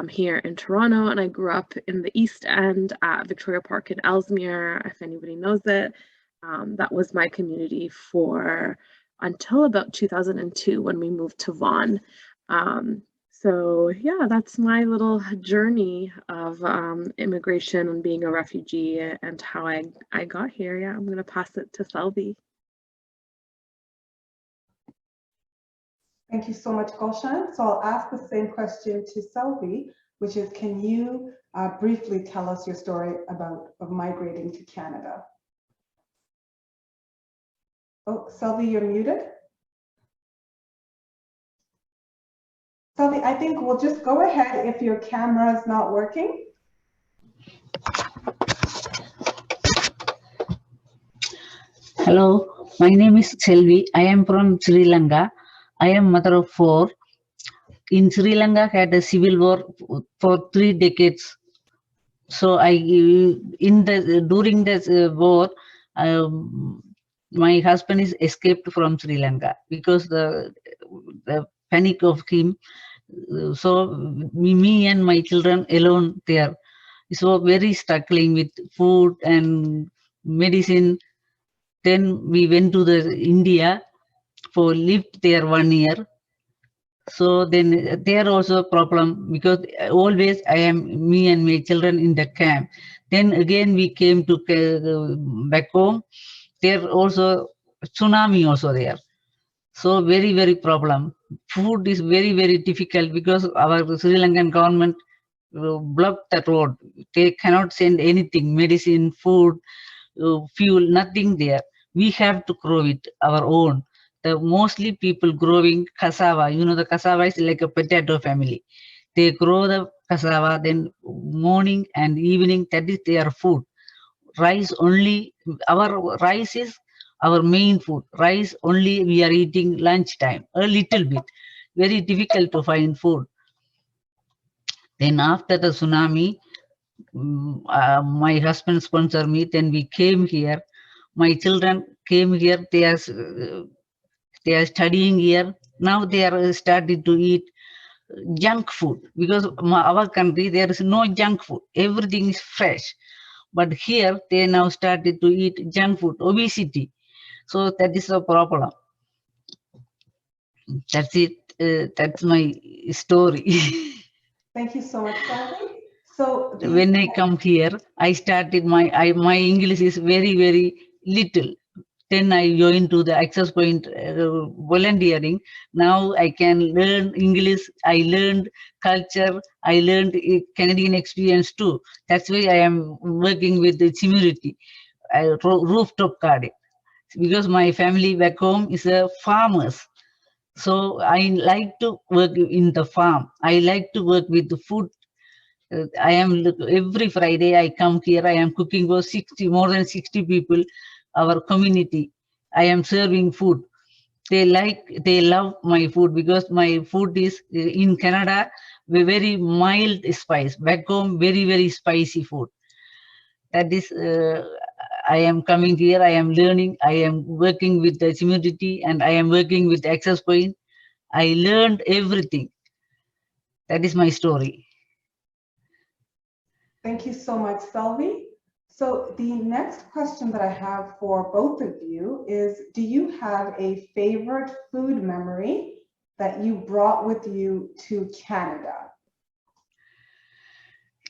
here in Toronto, and I grew up in the East End at Victoria Park in Ellesmere, if anybody knows it. That was my community until about 2002 when we moved to Vaughan. So yeah, that's my little journey of immigration and being a refugee and how I got here. Yeah, I'm going to pass it to Selvi.
Thank you so much, Gulshan. So I'll ask the same question to Selvi, which is, can you briefly tell us your story of migrating to Canada? Oh, Selvi, you're muted. Selvi, I think we'll just go ahead if your camera is not working.
Hello, my name is Selvi. I am from Sri Lanka. I am mother of 4. In Sri Lanka, had a civil war for 3 decades. So during the war, my husband is escaped from Sri Lanka because the panic of him. So me and my children alone there. So very struggling with food and medicine. Then we went to the India for lived there 1 year. So then there also a problem because always me and my children in the camp. Then again we came to back home. There also tsunami also there. So very, very problem. Food is very, very difficult because our Sri Lankan government blocked that road. They cannot send anything, medicine, food, fuel, nothing there. We have to grow it our own. The mostly people growing cassava. You know, the cassava is like a potato family. They grow the cassava, then morning and evening, that is their food. Rice only, our rice is our main food. Rice only we are eating lunchtime, a little bit. Very difficult to find food. Then after the tsunami, my husband sponsored me, then we came here. My children came here, they are studying here. Now they are starting to eat junk food because our country there is no junk food. Everything is fresh. But here they now started to eat junk food, obesity. So that is a problem. That's it. That's my story.
Thank you so much, Selvi. So
When I come here, I started my English is very, very little. Then I joined to the Access Point volunteering. Now I can learn English. I learned culture. I learned Canadian experience too. That's why I am working with the community, rooftop garden, because my family back home is a farmers. So I like to work in the farm. I like to work with the food. I am every Friday I come here. I am cooking for more than 60 people, our community. I am serving food. They love my food because my food is in Canada very mild spice. Back home, very, very spicy food. That is, I am coming here. I am learning. I am working with the community and I am working with Access Point. I learned everything. That is my story.
thank you so much, Selvi. So the next question that I have for both of you is, do you have a favorite food memory that you brought with you to Canada?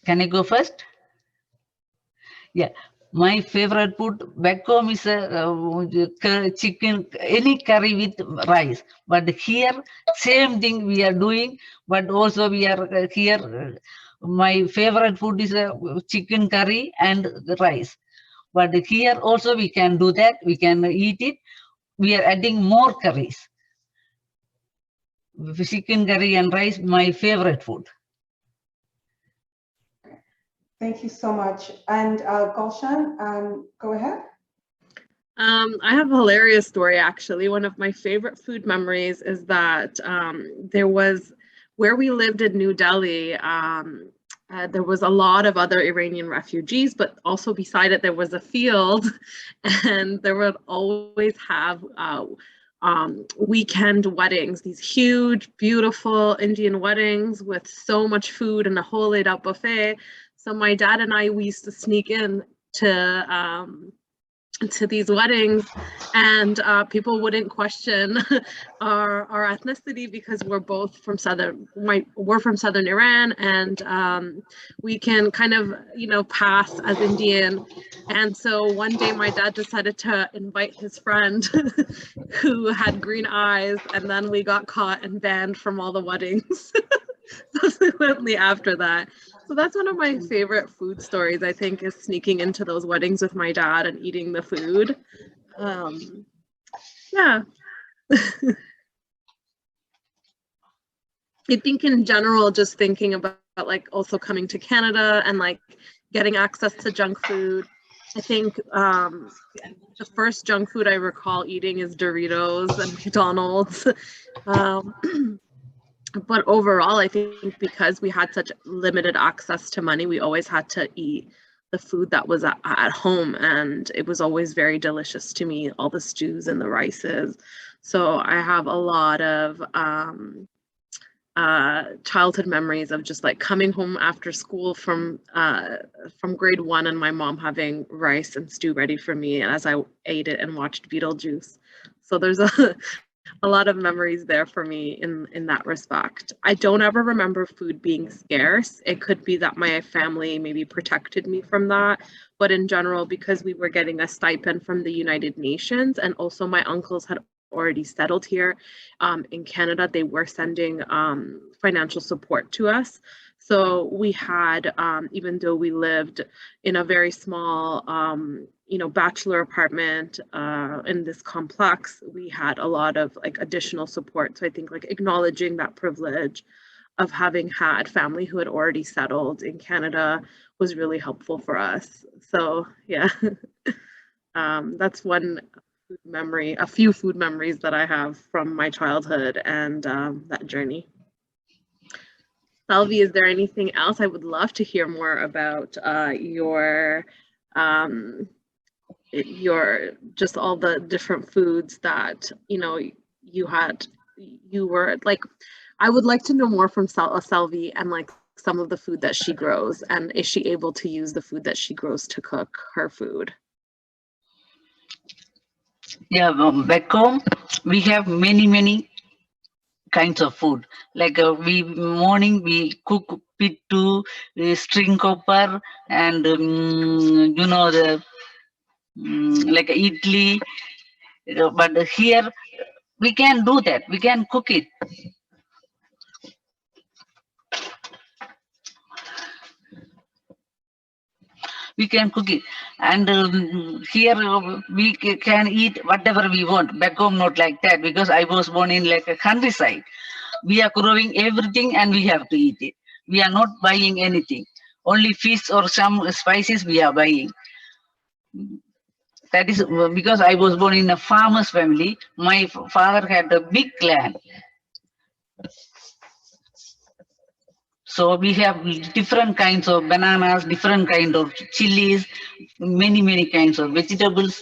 Can I go first? Yeah, my favorite food back home is chicken, any curry with rice. But here, same thing we are doing, but also we are here. My favorite food is chicken curry and the rice. But here also we can do that. We can eat it. We are adding more curries. Chicken curry and rice, my favorite food.
Thank you so much. And Gulshan, go ahead.
I have a hilarious story, actually. One of my favorite food memories is that there was, where we lived in New Delhi, there was a lot of other Iranian refugees, but also beside it, there was a field, and there would always have weekend weddings, these huge, beautiful Indian weddings with so much food and a whole laid out buffet. So my dad and I, we used to sneak in to these weddings, and people wouldn't question our ethnicity because we're both from we're from southern Iran, and we can kind of, you know, pass as Indian. And so one day my dad decided to invite his friend who had green eyes, and then we got caught and banned from all the weddings subsequently after that. So that's one of my favorite food stories, I think, is sneaking into those weddings with my dad and eating the food. Yeah. I think in general, just thinking about like also coming to Canada and like getting access to junk food. I think the first junk food I recall eating is Doritos and McDonald's. But overall, I think because we had such limited access to money, we always had to eat the food that was at home, and it was always very delicious to me, all the stews and the rices. So I have a lot of childhood memories of just like coming home after school from grade 1 and my mom having rice and stew ready for me as I ate it and watched Beetlejuice. So there's a lot of memories there for me in that respect. I don't ever remember food being scarce. It could be that my family maybe protected me from that, but in general, because we were getting a stipend from the United Nations, and also my uncles had already settled here in Canada, they were sending financial support to us. So we had, even though we lived in a very small, bachelor apartment in this complex, we had a lot of like additional support. So I think like acknowledging that privilege of having had family who had already settled in Canada was really helpful for us. So yeah, that's one food memory, a few food memories that I have from my childhood and that journey. Salvi, is there anything else? I would love to hear more about your just all the different foods that you were like. I would like to know more from Salvi and like some of the food that she grows, and is she able to use the food that she grows to cook her food?
Yeah, back home we have many kinds of food. Like morning we cook pittu, string copper, and the like idli. But here we can do that. We can cook it. We can cook it, and here we can eat whatever we want. Back home not like that, because I was born in like a countryside. We are growing everything and we have to eat it. We are not buying anything. Only fish or some spices we are buying. That is because I was born in a farmer's family. My father had a big land. So we have different kinds of bananas, different kind of chilies, many kinds of vegetables.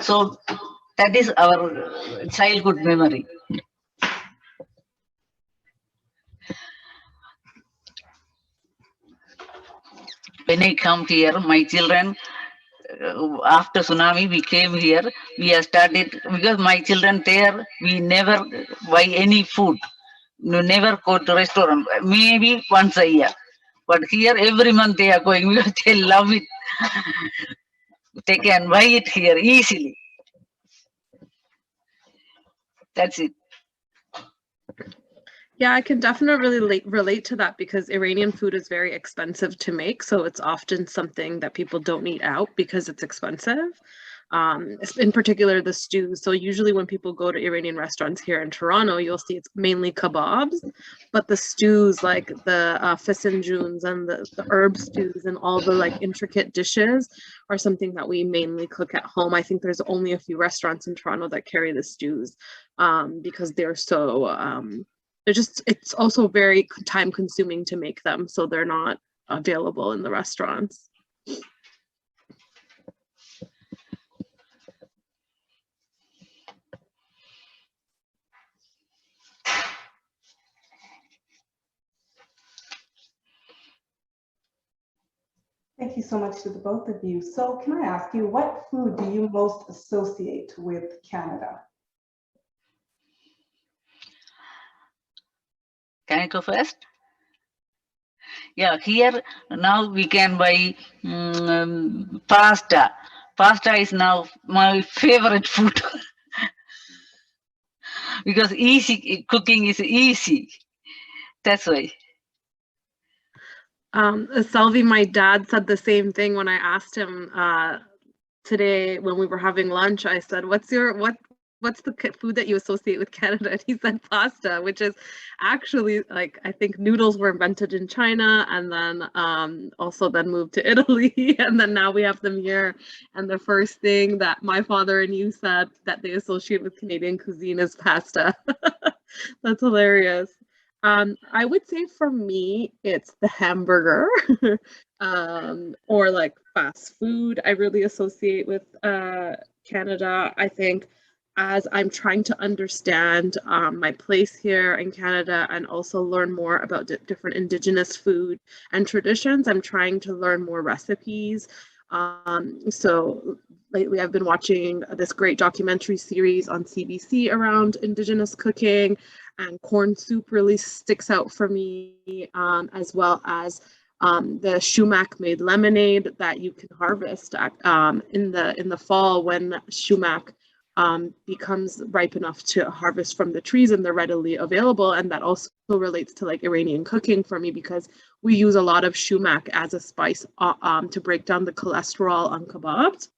So that is our childhood memory. When I come here, my children, after tsunami, we came here. We have started, because my children there, we never buy any food. No, never go to restaurant, maybe once a year. But here, every month they are going because they love it. They can buy it here easily. That's it.
Yeah, I can definitely relate to that, because Iranian food is very expensive to make. So it's often something that people don't eat out because it's expensive. In particular, the stews. So usually when people go to Iranian restaurants here in Toronto, you'll see it's mainly kebabs, but the stews, like the fisinjuns and the herb stews and all the like intricate dishes are something that we mainly cook at home. I think there's only a few restaurants in Toronto that carry the stews because they're so, it's also very time consuming to make them. So they're not available in the restaurants.
Thank you so much to the both of you. So can I ask you, what food do you most associate with Canada?
Can I go first? Yeah, here now we can buy pasta. Pasta is now my favorite food because easy cooking is easy. That's why.
Salvi, my dad said the same thing when I asked him today when we were having lunch. I said, "What's what's the food that you associate with Canada? And he said pasta, which is actually like, I think noodles were invented in China and then also then moved to Italy. And then now we have them here. And the first thing that my father and you said that they associate with Canadian cuisine is pasta. That's hilarious. I would say for me, it's the hamburger or like fast food. I really associate with Canada. I think as I'm trying to understand my place here in Canada and also learn more about different Indigenous food and traditions, I'm trying to learn more recipes. So lately I've been watching this great documentary series on CBC around Indigenous cooking, and corn soup really sticks out for me, as well as the sumac made lemonade that you can harvest in the fall when sumac becomes ripe enough to harvest from the trees and they're readily available. And that also relates to like Iranian cooking for me, because we use a lot of sumac as a spice to break down the cholesterol on kebabs.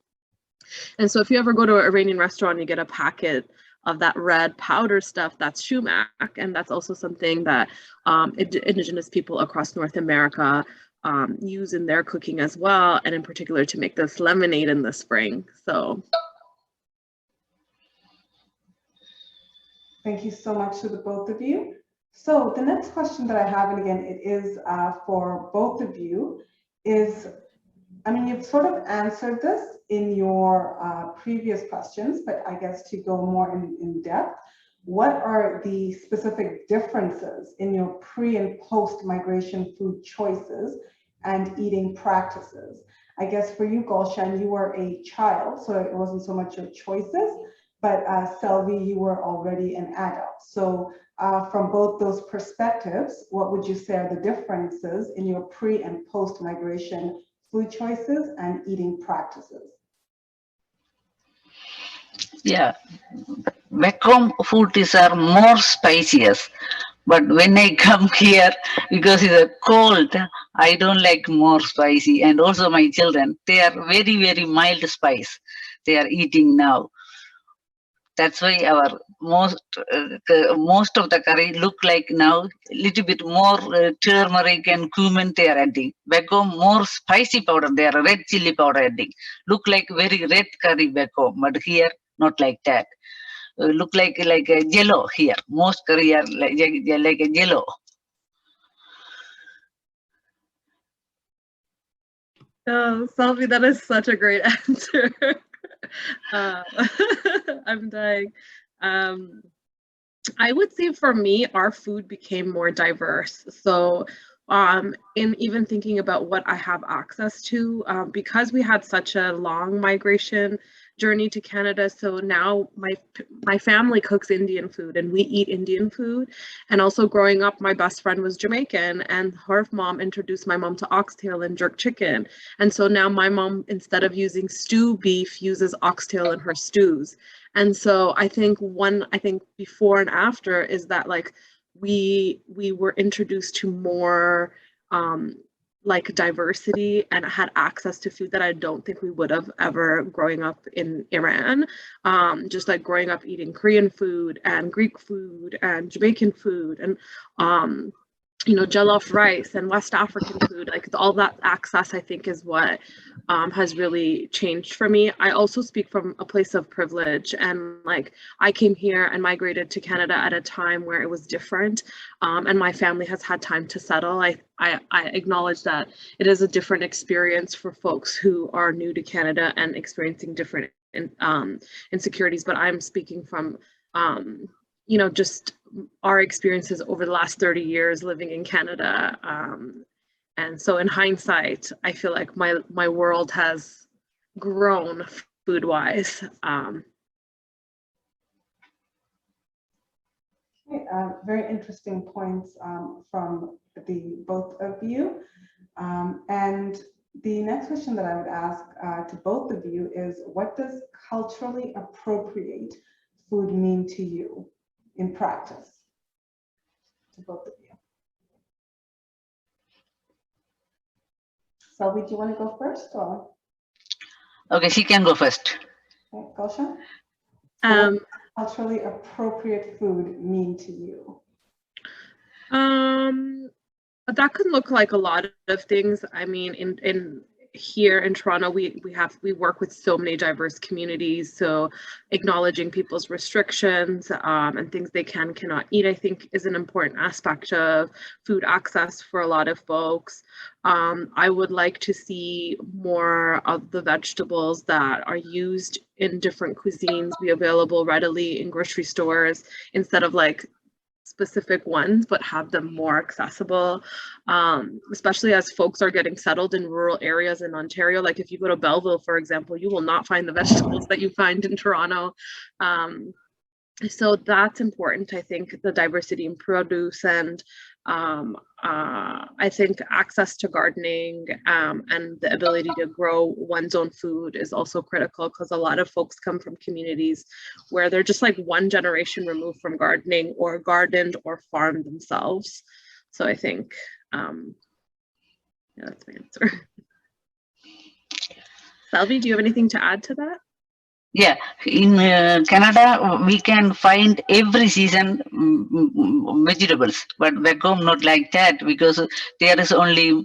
And so if you ever go to an Iranian restaurant, you get a packet of that red powder stuff, that's sumac. And that's also something that Indigenous people across North America use in their cooking as well, and in particular to make this lemonade in the spring. So
thank you so much to the both of you. So the next question that I have, and again, it is for both of you, is, I mean, you've sort of answered this in your previous questions, but I guess to go more in depth, what are the specific differences in your pre and post migration food choices and eating practices? I guess for you, Gulshan, you were a child, so it wasn't so much your choices, but Selvi, you were already an adult. So from both those perspectives, what would you say are the differences in your pre and post migration food choices and eating practices?
Yeah, back home food is are more spiciest, but when I come here, because it's cold, I don't like more spicy. And also my children, they are very, very mild spice they are eating now. That's why our most of the curry look like now little bit more turmeric and cumin they are adding. Back home more spicy powder, they are red chili powder adding. Look like very red curry back home, but here not like that. Look like a jello here. Most curry are like a jello.
oh, Selvi, that is such a great answer. I'm dying. I would say for me, our food became more diverse. So in even thinking about what I have access to, because we had such a long migration journey to Canada, so now my family cooks Indian food and we eat Indian food. And also growing up, my best friend was Jamaican and her mom introduced my mom to oxtail and jerk chicken. And so now my mom, instead of using stew beef, uses oxtail in her stews. And so I think before and after is that like we were introduced to more like diversity and had access to food that I don't think we would have ever growing up in Iran. Just like growing up eating Korean food and Greek food and Jamaican food and you know, jollof rice and West African food, like all that access, I think is what has really changed for me. I also speak from a place of privilege, and like I came here and migrated to Canada at a time where it was different, and my family has had time to settle. I acknowledge that it is a different experience for folks who are new to Canada and experiencing different insecurities, but I'm speaking from you know, just our experiences over the last 30 years living in Canada. And so in hindsight, I feel like my world has grown food-wise.
Very interesting points from the both of you. And the next question that I would ask to both of you is, what does culturally appropriate food mean to you in practice? To both of you. Selvi, do you want to go first, or?
Okay, she can go first.
Okay, Gulshan? culturally appropriate food mean to you?
That could look like a lot of things. I mean, in here in Toronto, we work with so many diverse communities. So acknowledging people's restrictions and things they cannot eat, I think, is an important aspect of food access for a lot of folks. I would like to see more of the vegetables that are used in different cuisines be available readily in grocery stores instead of like specific ones, but have them more accessible, especially as folks are getting settled in rural areas in Ontario. Like if you go to Belleville, for example, you will not find the vegetables that you find in Toronto. So that's important. I think the diversity in produce and I think access to gardening and the ability to grow one's own food is also critical, because a lot of folks come from communities where they're just like one generation removed from gardening or gardened or farmed themselves. So I think, yeah, that's my answer. Selvi, do you have anything to add to that?
Yeah, in Canada, we can find every season vegetables, but back home not like that, because there is only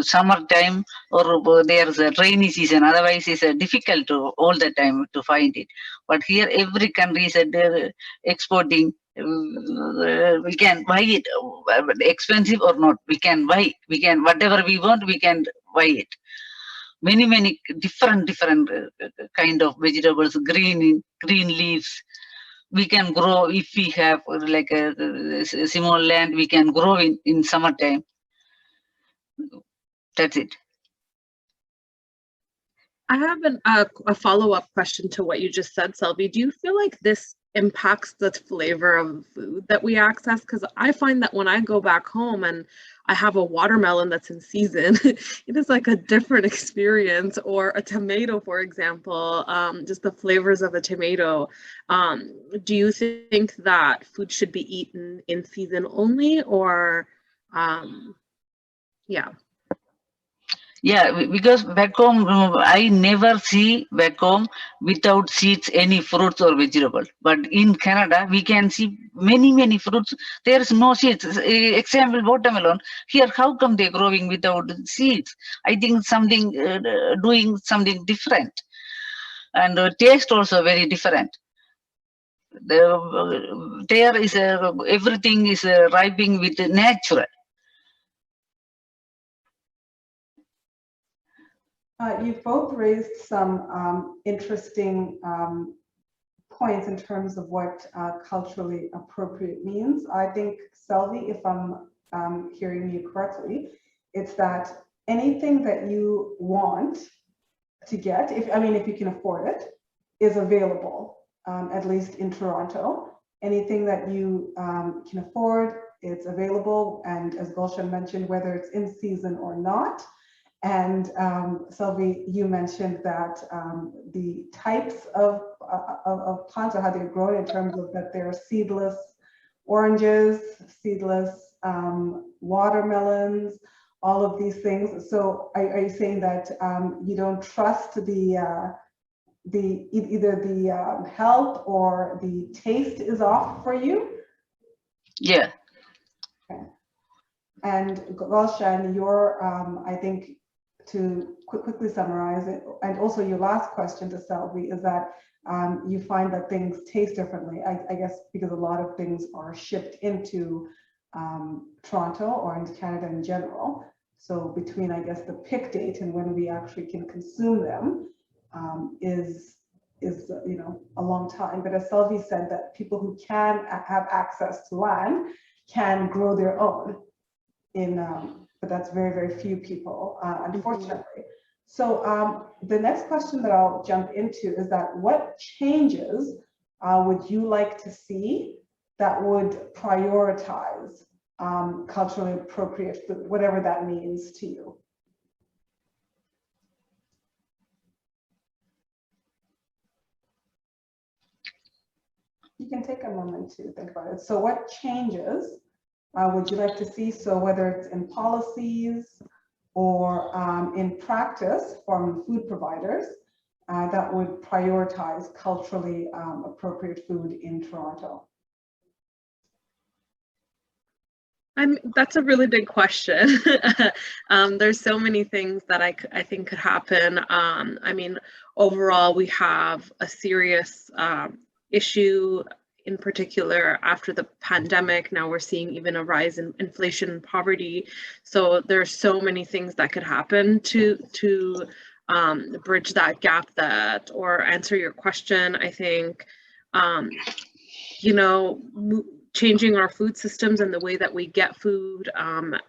summertime or there is a rainy season. Otherwise, it's difficult to all the time to find it. But here, every country is exporting. We can buy it, expensive or not. We can buy. We can whatever we want. We can buy it. Many different kind of vegetables, green leaves we can grow. If we have like a small land, we can grow in summertime. That's it.
I have a follow-up question to what you just said, Selvi. Do you feel like this impacts the flavor of food that we access? Because I find that when I go back home and I have a watermelon that's in season, it is like a different experience, or a tomato, for example, just the flavors of a tomato. Do you think that food should be eaten in season only, or yeah?
Yeah, because back home, I never see back home without seeds any fruits or vegetables. But in Canada, we can see many fruits. There is no seeds. Example, watermelon. Here, how come they're growing without seeds? I think something doing something different, and taste also very different. There is everything is ripening with natural.
You've both raised some interesting points in terms of what culturally appropriate means. I think, Selvi, if I'm hearing you correctly, it's that anything that you want to get, if you can afford it, is available, at least in Toronto. Anything that you can afford, it's available. And as Gulshan mentioned, whether it's in season or not. And Selvi, you mentioned that the types of plants, or how they're grown, in terms of that they're seedless oranges, seedless watermelons, all of these things. So are you saying that you don't trust either the health or the taste is off for you?
Yeah.
Okay. And Gulshan, your I think, to quickly summarize it, and also your last question to Selvi, is that you find that things taste differently, I guess because a lot of things are shipped into Toronto or into Canada in general. So between, I guess, the pick date and when we actually can consume them is a long time. But as Selvi said, that people who can have access to land can grow their own but that's very few people, unfortunately. So the next question that I'll jump into is that what changes would you like to see that would prioritize culturally appropriate food, whatever that means to you? You can take a moment to think about it. So what changes would you like to see? So whether it's in policies or in practice from food providers, that would prioritize culturally appropriate food in Toronto?
That's a really big question. There's so many things that I think could happen. I mean, overall, we have a serious issue, in particular after the pandemic. Now we're seeing even a rise in inflation and poverty. So there's so many things that could happen to bridge that gap, or answer your question. I think, you know, changing our food systems and the way that we get food and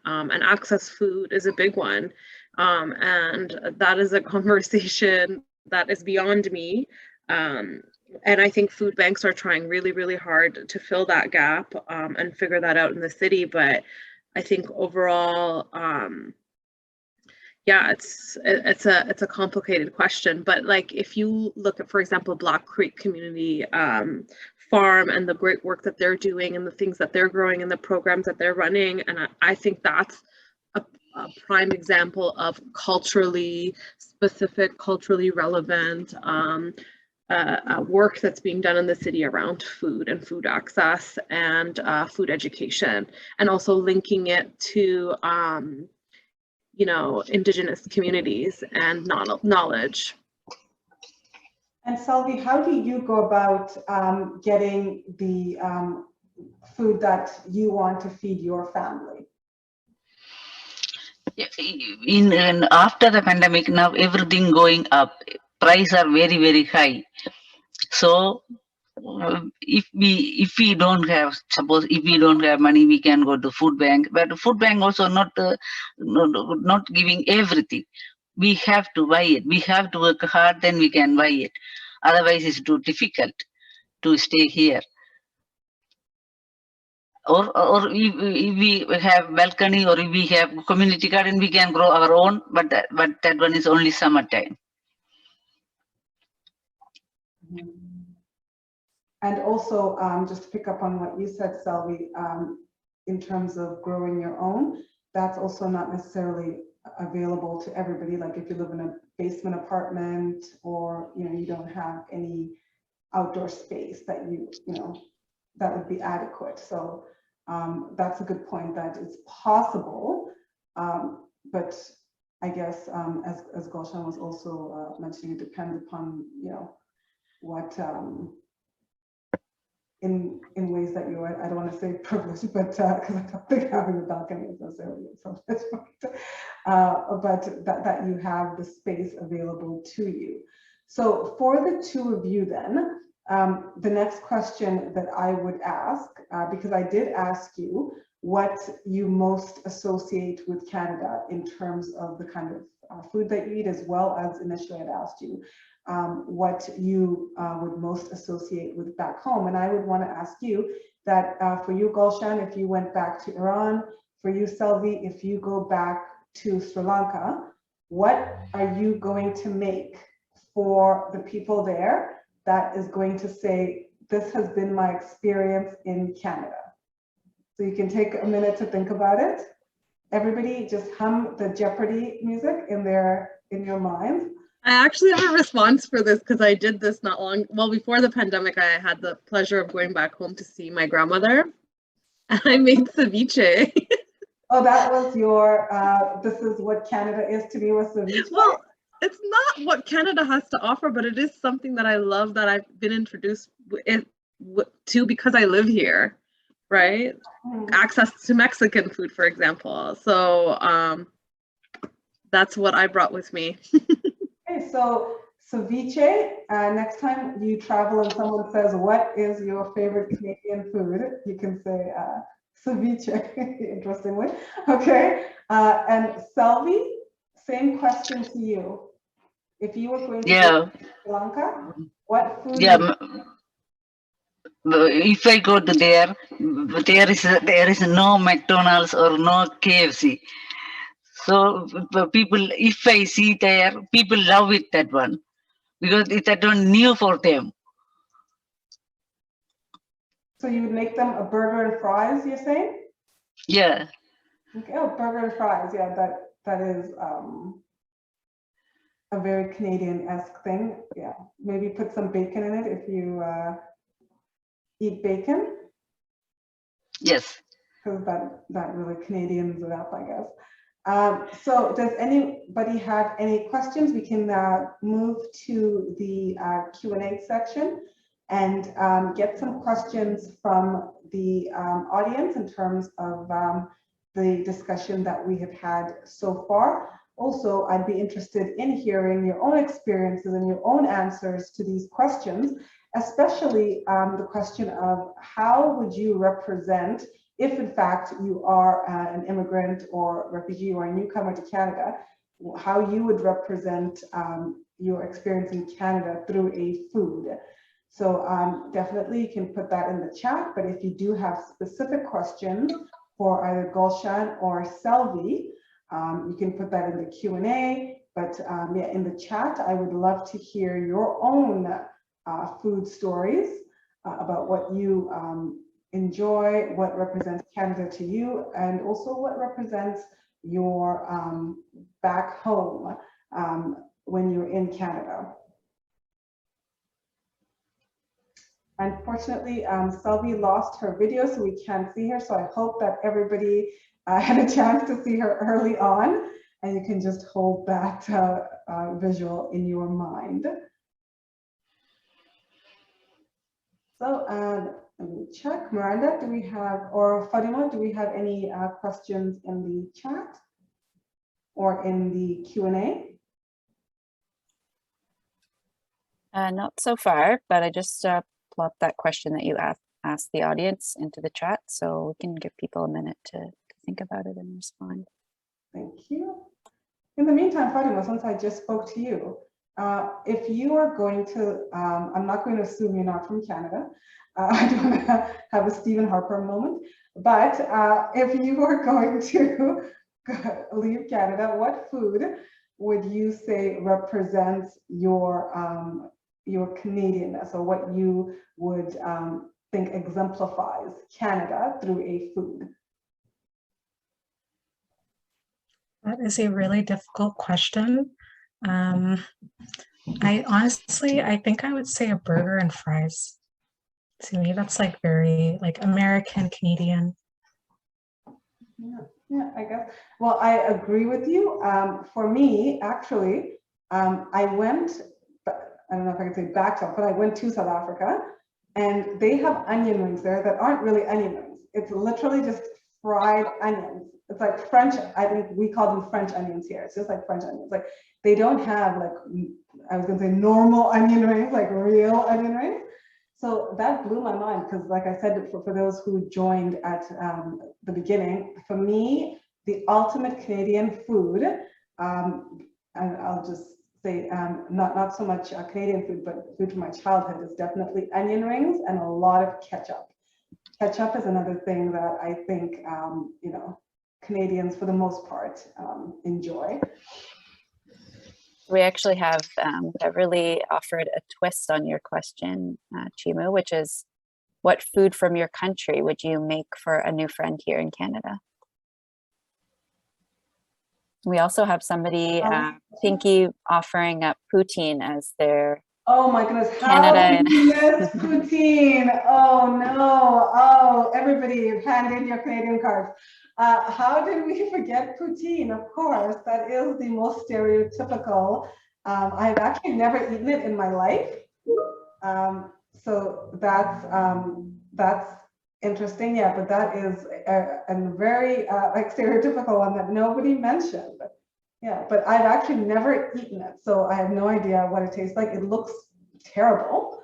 access food is a big one. And that is a conversation that is beyond me. And I think food banks are trying really, really hard to fill that gap and figure that out in the city. But I think overall, yeah, it's a complicated question. But like, if you look at, for example, Black Creek Community Farm and the great work that they're doing and the things that they're growing and the programs that they're running, and I think that's a prime example of culturally specific, culturally relevant work that's being done in the city around food and food access and food education, and also linking it to you know, Indigenous communities and knowledge.
And Selvi, how do you go about getting the food that you want to feed your family?
In after the pandemic, now everything going up. Prices are very, very high. So if we don't have, suppose if we don't have money, we can go to food bank. But food bank also not giving everything. We have to buy it. We have to work hard, then we can buy it. Otherwise, it's too difficult to stay here. Or if we have balcony, or if we have community garden, we can grow our own. But that one is only summertime.
And also, just to pick up on what you said, Selvi, in terms of growing your own, that's also not necessarily available to everybody. Like if you live in a basement apartment, or you don't have any outdoor space that you know that would be adequate. So that's a good point, that it's possible, but I guess as Gulshan was also mentioning, it depends upon what in ways that you are, I don't want to say privileged, but because I don't think having a balcony is necessarily a privilege, but that you have the space available to you. So for the two of you then, the next question that I would ask, because I did ask you what you most associate with Canada in terms of the kind of food that you eat, as well as initially I'd asked you what you would most associate with back home. And I would want to ask you that for you, Gulshan, if you went back to Iran, for you, Selvi, if you go back to Sri Lanka, what are you going to make for the people there that is going to say, this has been my experience in Canada? So you can take a minute to think about it. Everybody just hum the Jeopardy music in your minds.
I actually have a response for this, because I did this not long, well, before the pandemic. I had the pleasure of going back home to see my grandmother, and I made ceviche.
Oh, that was your, this is what Canada is to me, with ceviche?
Well, it's not what Canada has to offer, but it is something that I love, that I've been introduced to because I live here, right? Access to Mexican food, for example. So that's what I brought with me.
Okay, so ceviche, next time you travel and someone says, what is your favorite Canadian food? You can say ceviche, interestingly. Okay, and Selvi, same question to you. If you were going to Sri Lanka, what food?
If I go to there is no McDonald's or no KFC. So people, if I see there, people love it, that one, because it's that one new for them.
So you would make them a burger and fries, you're saying?
Yeah.
Okay, oh, burger and fries, yeah, that is a very Canadian-esque thing. Yeah, maybe put some bacon in it if you eat bacon.
Yes.
Because that really Canadians it up, I guess. So does anybody have any questions? We can move to the Q&A section and get some questions from the audience in terms of the discussion that we have had so far. Also, I'd be interested in hearing your own experiences and your own answers to these questions, especially the question of how would you represent, if in fact you are an immigrant or refugee or a newcomer to Canada, how you would represent your experience in Canada through a food. So definitely you can put that in the chat, but if you do have specific questions for either Gulshan or Selvi, you can put that in the Q&A, but yeah, in the chat, I would love to hear your own food stories about what you enjoy, what represents Canada to you, and also what represents your back home when you're in Canada. Unfortunately, Selvi lost her video, so we can't see her. So I hope that everybody had a chance to see her early on, and you can just hold that visual in your mind. So let me check. Miranda, do we have, or Fatima, do we have any questions in the chat or in the Q&A?
Not so far, but I just plopped that question that you asked the audience into the chat, so we can give people a minute to think about it and respond.
Thank you. In the meantime, Fatima, since I just spoke to you, if you are going to, I'm not going to assume you're not from Canada. I don't want to have a Stephen Harper moment, but if you were going to leave Canada, what food would you say represents your Canadianness, or what you would think exemplifies Canada through a food?
That is a really difficult question. I honestly think I would say a burger and fries. To me, that's like very like American, Canadian.
Yeah, I guess. Well, I agree with you. For me, actually, I went, I don't know if I can say back to, but I went to South Africa, and they have onion rings there that aren't really onion rings. It's literally just fried onions. It's like French, I think we call them French onions here. It's just like French onions. Like they don't have like, I was gonna say normal onion rings, like real onion rings. So that blew my mind, because like I said, for those who joined at the beginning, for me, the ultimate Canadian food, and I'll just say not so much Canadian food, but food from my childhood, is definitely onion rings and a lot of ketchup. Ketchup is another thing that I think, you know, Canadians for the most part enjoy.
We actually have really offered a twist on your question, Chimu, which is, what food from your country would you make for a new friend here in Canada? We also have somebody, Pinky, offering up Poutine as their
Oh my goodness,
Canada
how did you miss Poutine? Oh no, oh, everybody hand in your Canadian cards. How did we forget Poutine? Of course, that is the most stereotypical. I've actually never eaten it in my life. So that's interesting, yeah, but that is a very like stereotypical one that nobody mentioned. Yeah, but I've actually never eaten it, so I have no idea what it tastes like. It looks terrible,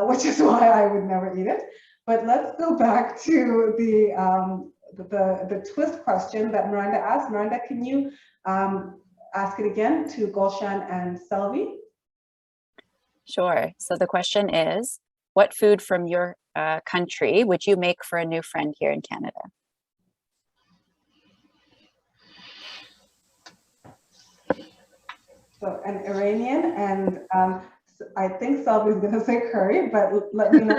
which is why I would never eat it. But let's go back to the twist question that Miranda asked. Miranda, can you ask it again to Gulshan and Selvi?
Sure. So the question is, what food from your country would you make for a new friend here in Canada?
So an Iranian, and I think Selvi is going to say curry, but let me know.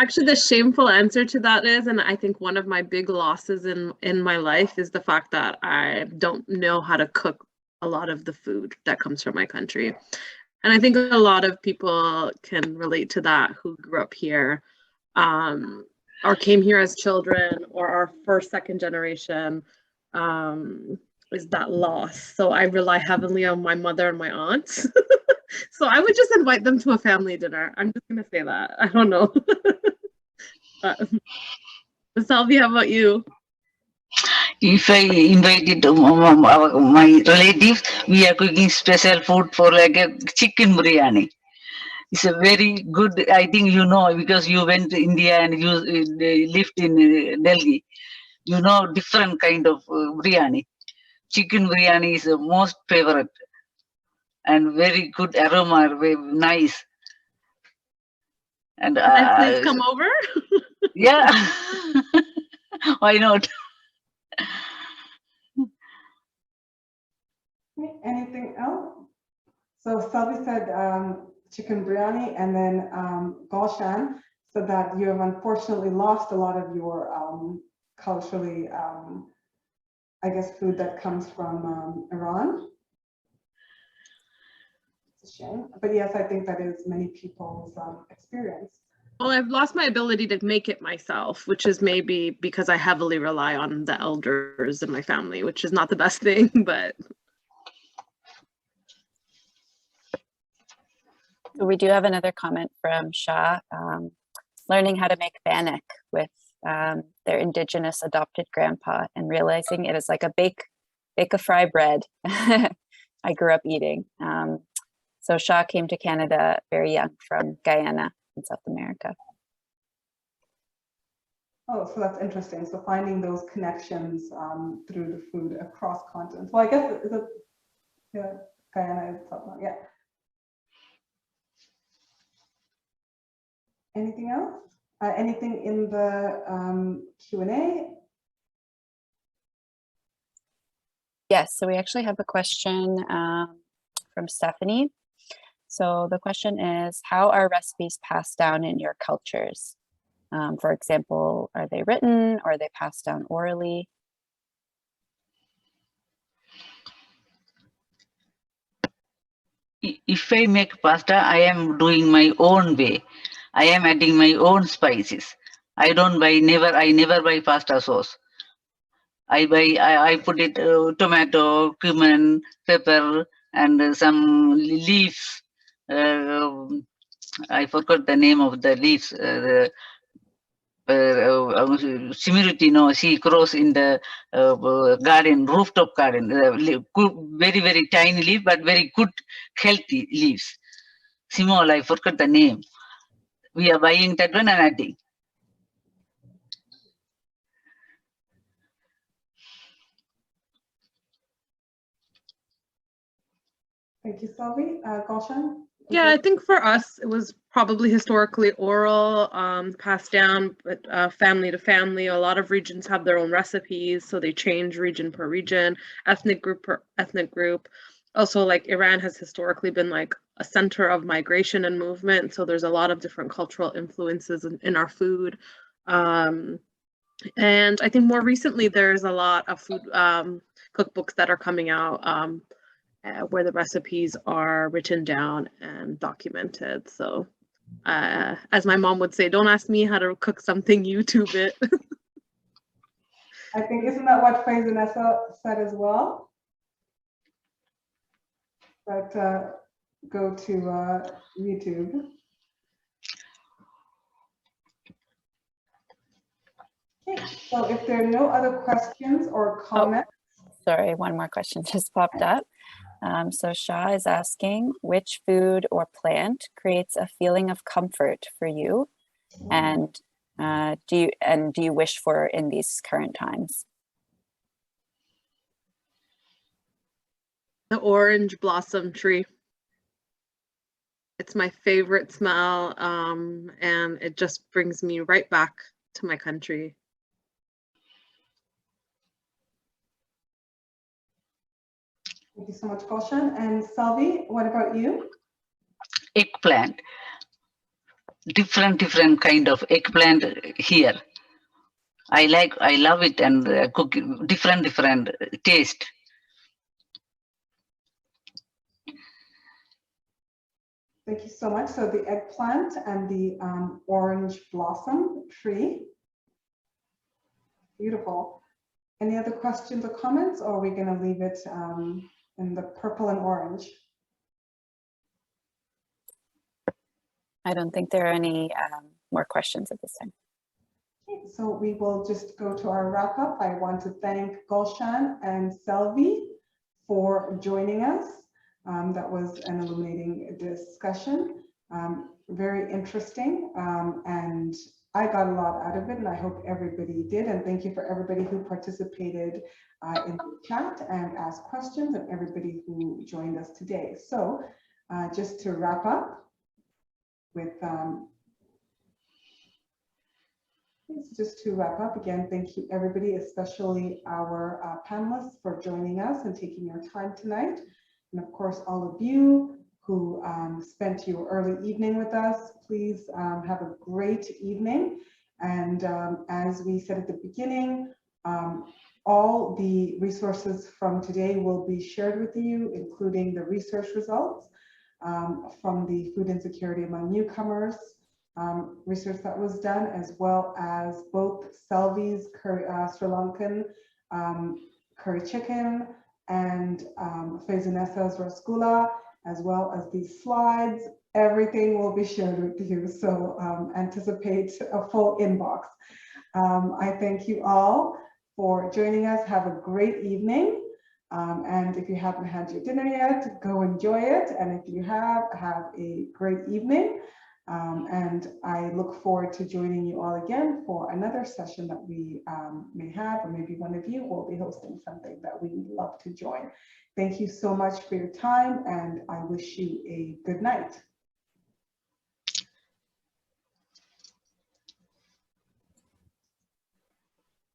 Actually, the shameful answer to that is, and I think one of my big losses in my life is the fact that I don't know how to cook a lot of the food that comes from my country. And I think a lot of people can relate to that who grew up here, or came here as children, or are first, second generation, is that loss. So I rely heavily on my mother and my aunts. So I would just invite them to a family dinner. I'm just gonna say that. I don't know. Salvi, how about you?
If I invited my relatives, we are cooking special food for like a chicken biryani. It's a very good, I think you know, because you went to India and you lived in Delhi. You know different kind of biryani. Chicken biryani is the most favorite and very good aroma, very nice. And
Can I please come over?
yeah, why not?
Okay, anything else? So Salvi said chicken biryani, and then Gulshan said that you have unfortunately lost a lot of your culturally, I guess, food that comes from Iran. It's a shame, but yes, I think that is many people's experience.
Well, I've lost my ability to make it myself, which is maybe because I heavily rely on the elders in my family, which is not the best thing, but.
So we do have another comment from Shah, learning how to make bannock with their indigenous adopted grandpa and realizing it is like a bake a fry bread I grew up eating. So Shah came to Canada very young from Guyana in South America.
Oh, so that's interesting. So finding those connections through the food across continents. Well, I guess is it, yeah, Guyana is South America. Yeah. Anything else? Anything in the Q&A?
Yes, so we actually have a question from Stephanie. So the question is, how are recipes passed down in your cultures? For example, are they written or are they passed down orally?
If I make pasta, I am doing my own way. I am adding my own spices. I never buy pasta sauce. I put it tomato, cumin, pepper, and some leaves. I forgot the name of the leaves. Chimu no, she grows in the garden, rooftop garden. Very, very tiny leaf, but very good, healthy leaves. Simol, I forgot the name. We are buying that one and adding.
Thank you, Salvi. Gulshan?
Yeah, I think for us, it was probably historically oral, passed down, but family to family. A lot of regions have their own recipes, so they change region per region, ethnic group per ethnic group. Also, like Iran has historically been like a center of migration and movement, so there's a lot of different cultural influences in our food. And I think more recently, there's a lot of food cookbooks that are coming out where the recipes are written down and documented. So as my mom would say, don't ask me how to cook something, YouTube it.
I think, isn't that what Faisal said as well? But go to YouTube. Okay, so if there are no other questions or comments.
Oh, sorry, one more question just popped up. So Shah is asking, which food or plant creates a feeling of comfort for you, and do you wish for in these current times?
The orange blossom tree. It's my favorite smell, and it just brings me right back to my country.
Thank you so much, Gulshan. And Salvi, what about you?
Eggplant. different kind of eggplant here. I love it, and cook different taste.
Thank you so much. So the eggplant and the orange blossom tree. Beautiful. Any other questions or comments, or are we going to leave it in the purple and orange?
I don't think there are any more questions at this time.
Okay, so we will just go to our wrap up. I want to thank Gulshan and Selvi for joining us. That was an illuminating discussion, very interesting, and I got a lot out of it, and I hope everybody did. And thank you for everybody who participated in the chat and asked questions, and everybody who joined us today. So just to wrap up with, again, thank you everybody, especially our panelists, for joining us and taking your time tonight. And of course, all of you who spent your early evening with us, please have a great evening. And as we said at the beginning, all the resources from today will be shared with you, including the research results from the food insecurity among newcomers research that was done, as well as both Selvi's Sri Lankan curry chicken and Faizunnessa's rasgulla, as well as these slides. Everything will be shared with you, so anticipate a full inbox. I thank you all for joining us. Have a great evening. And if you haven't had your dinner yet, go enjoy it. And if you have a great evening. And I look forward to joining you all again for another session that we may have, or maybe one of you will be hosting something that we would love to join. Thank you so much for your time, and I wish you a good night.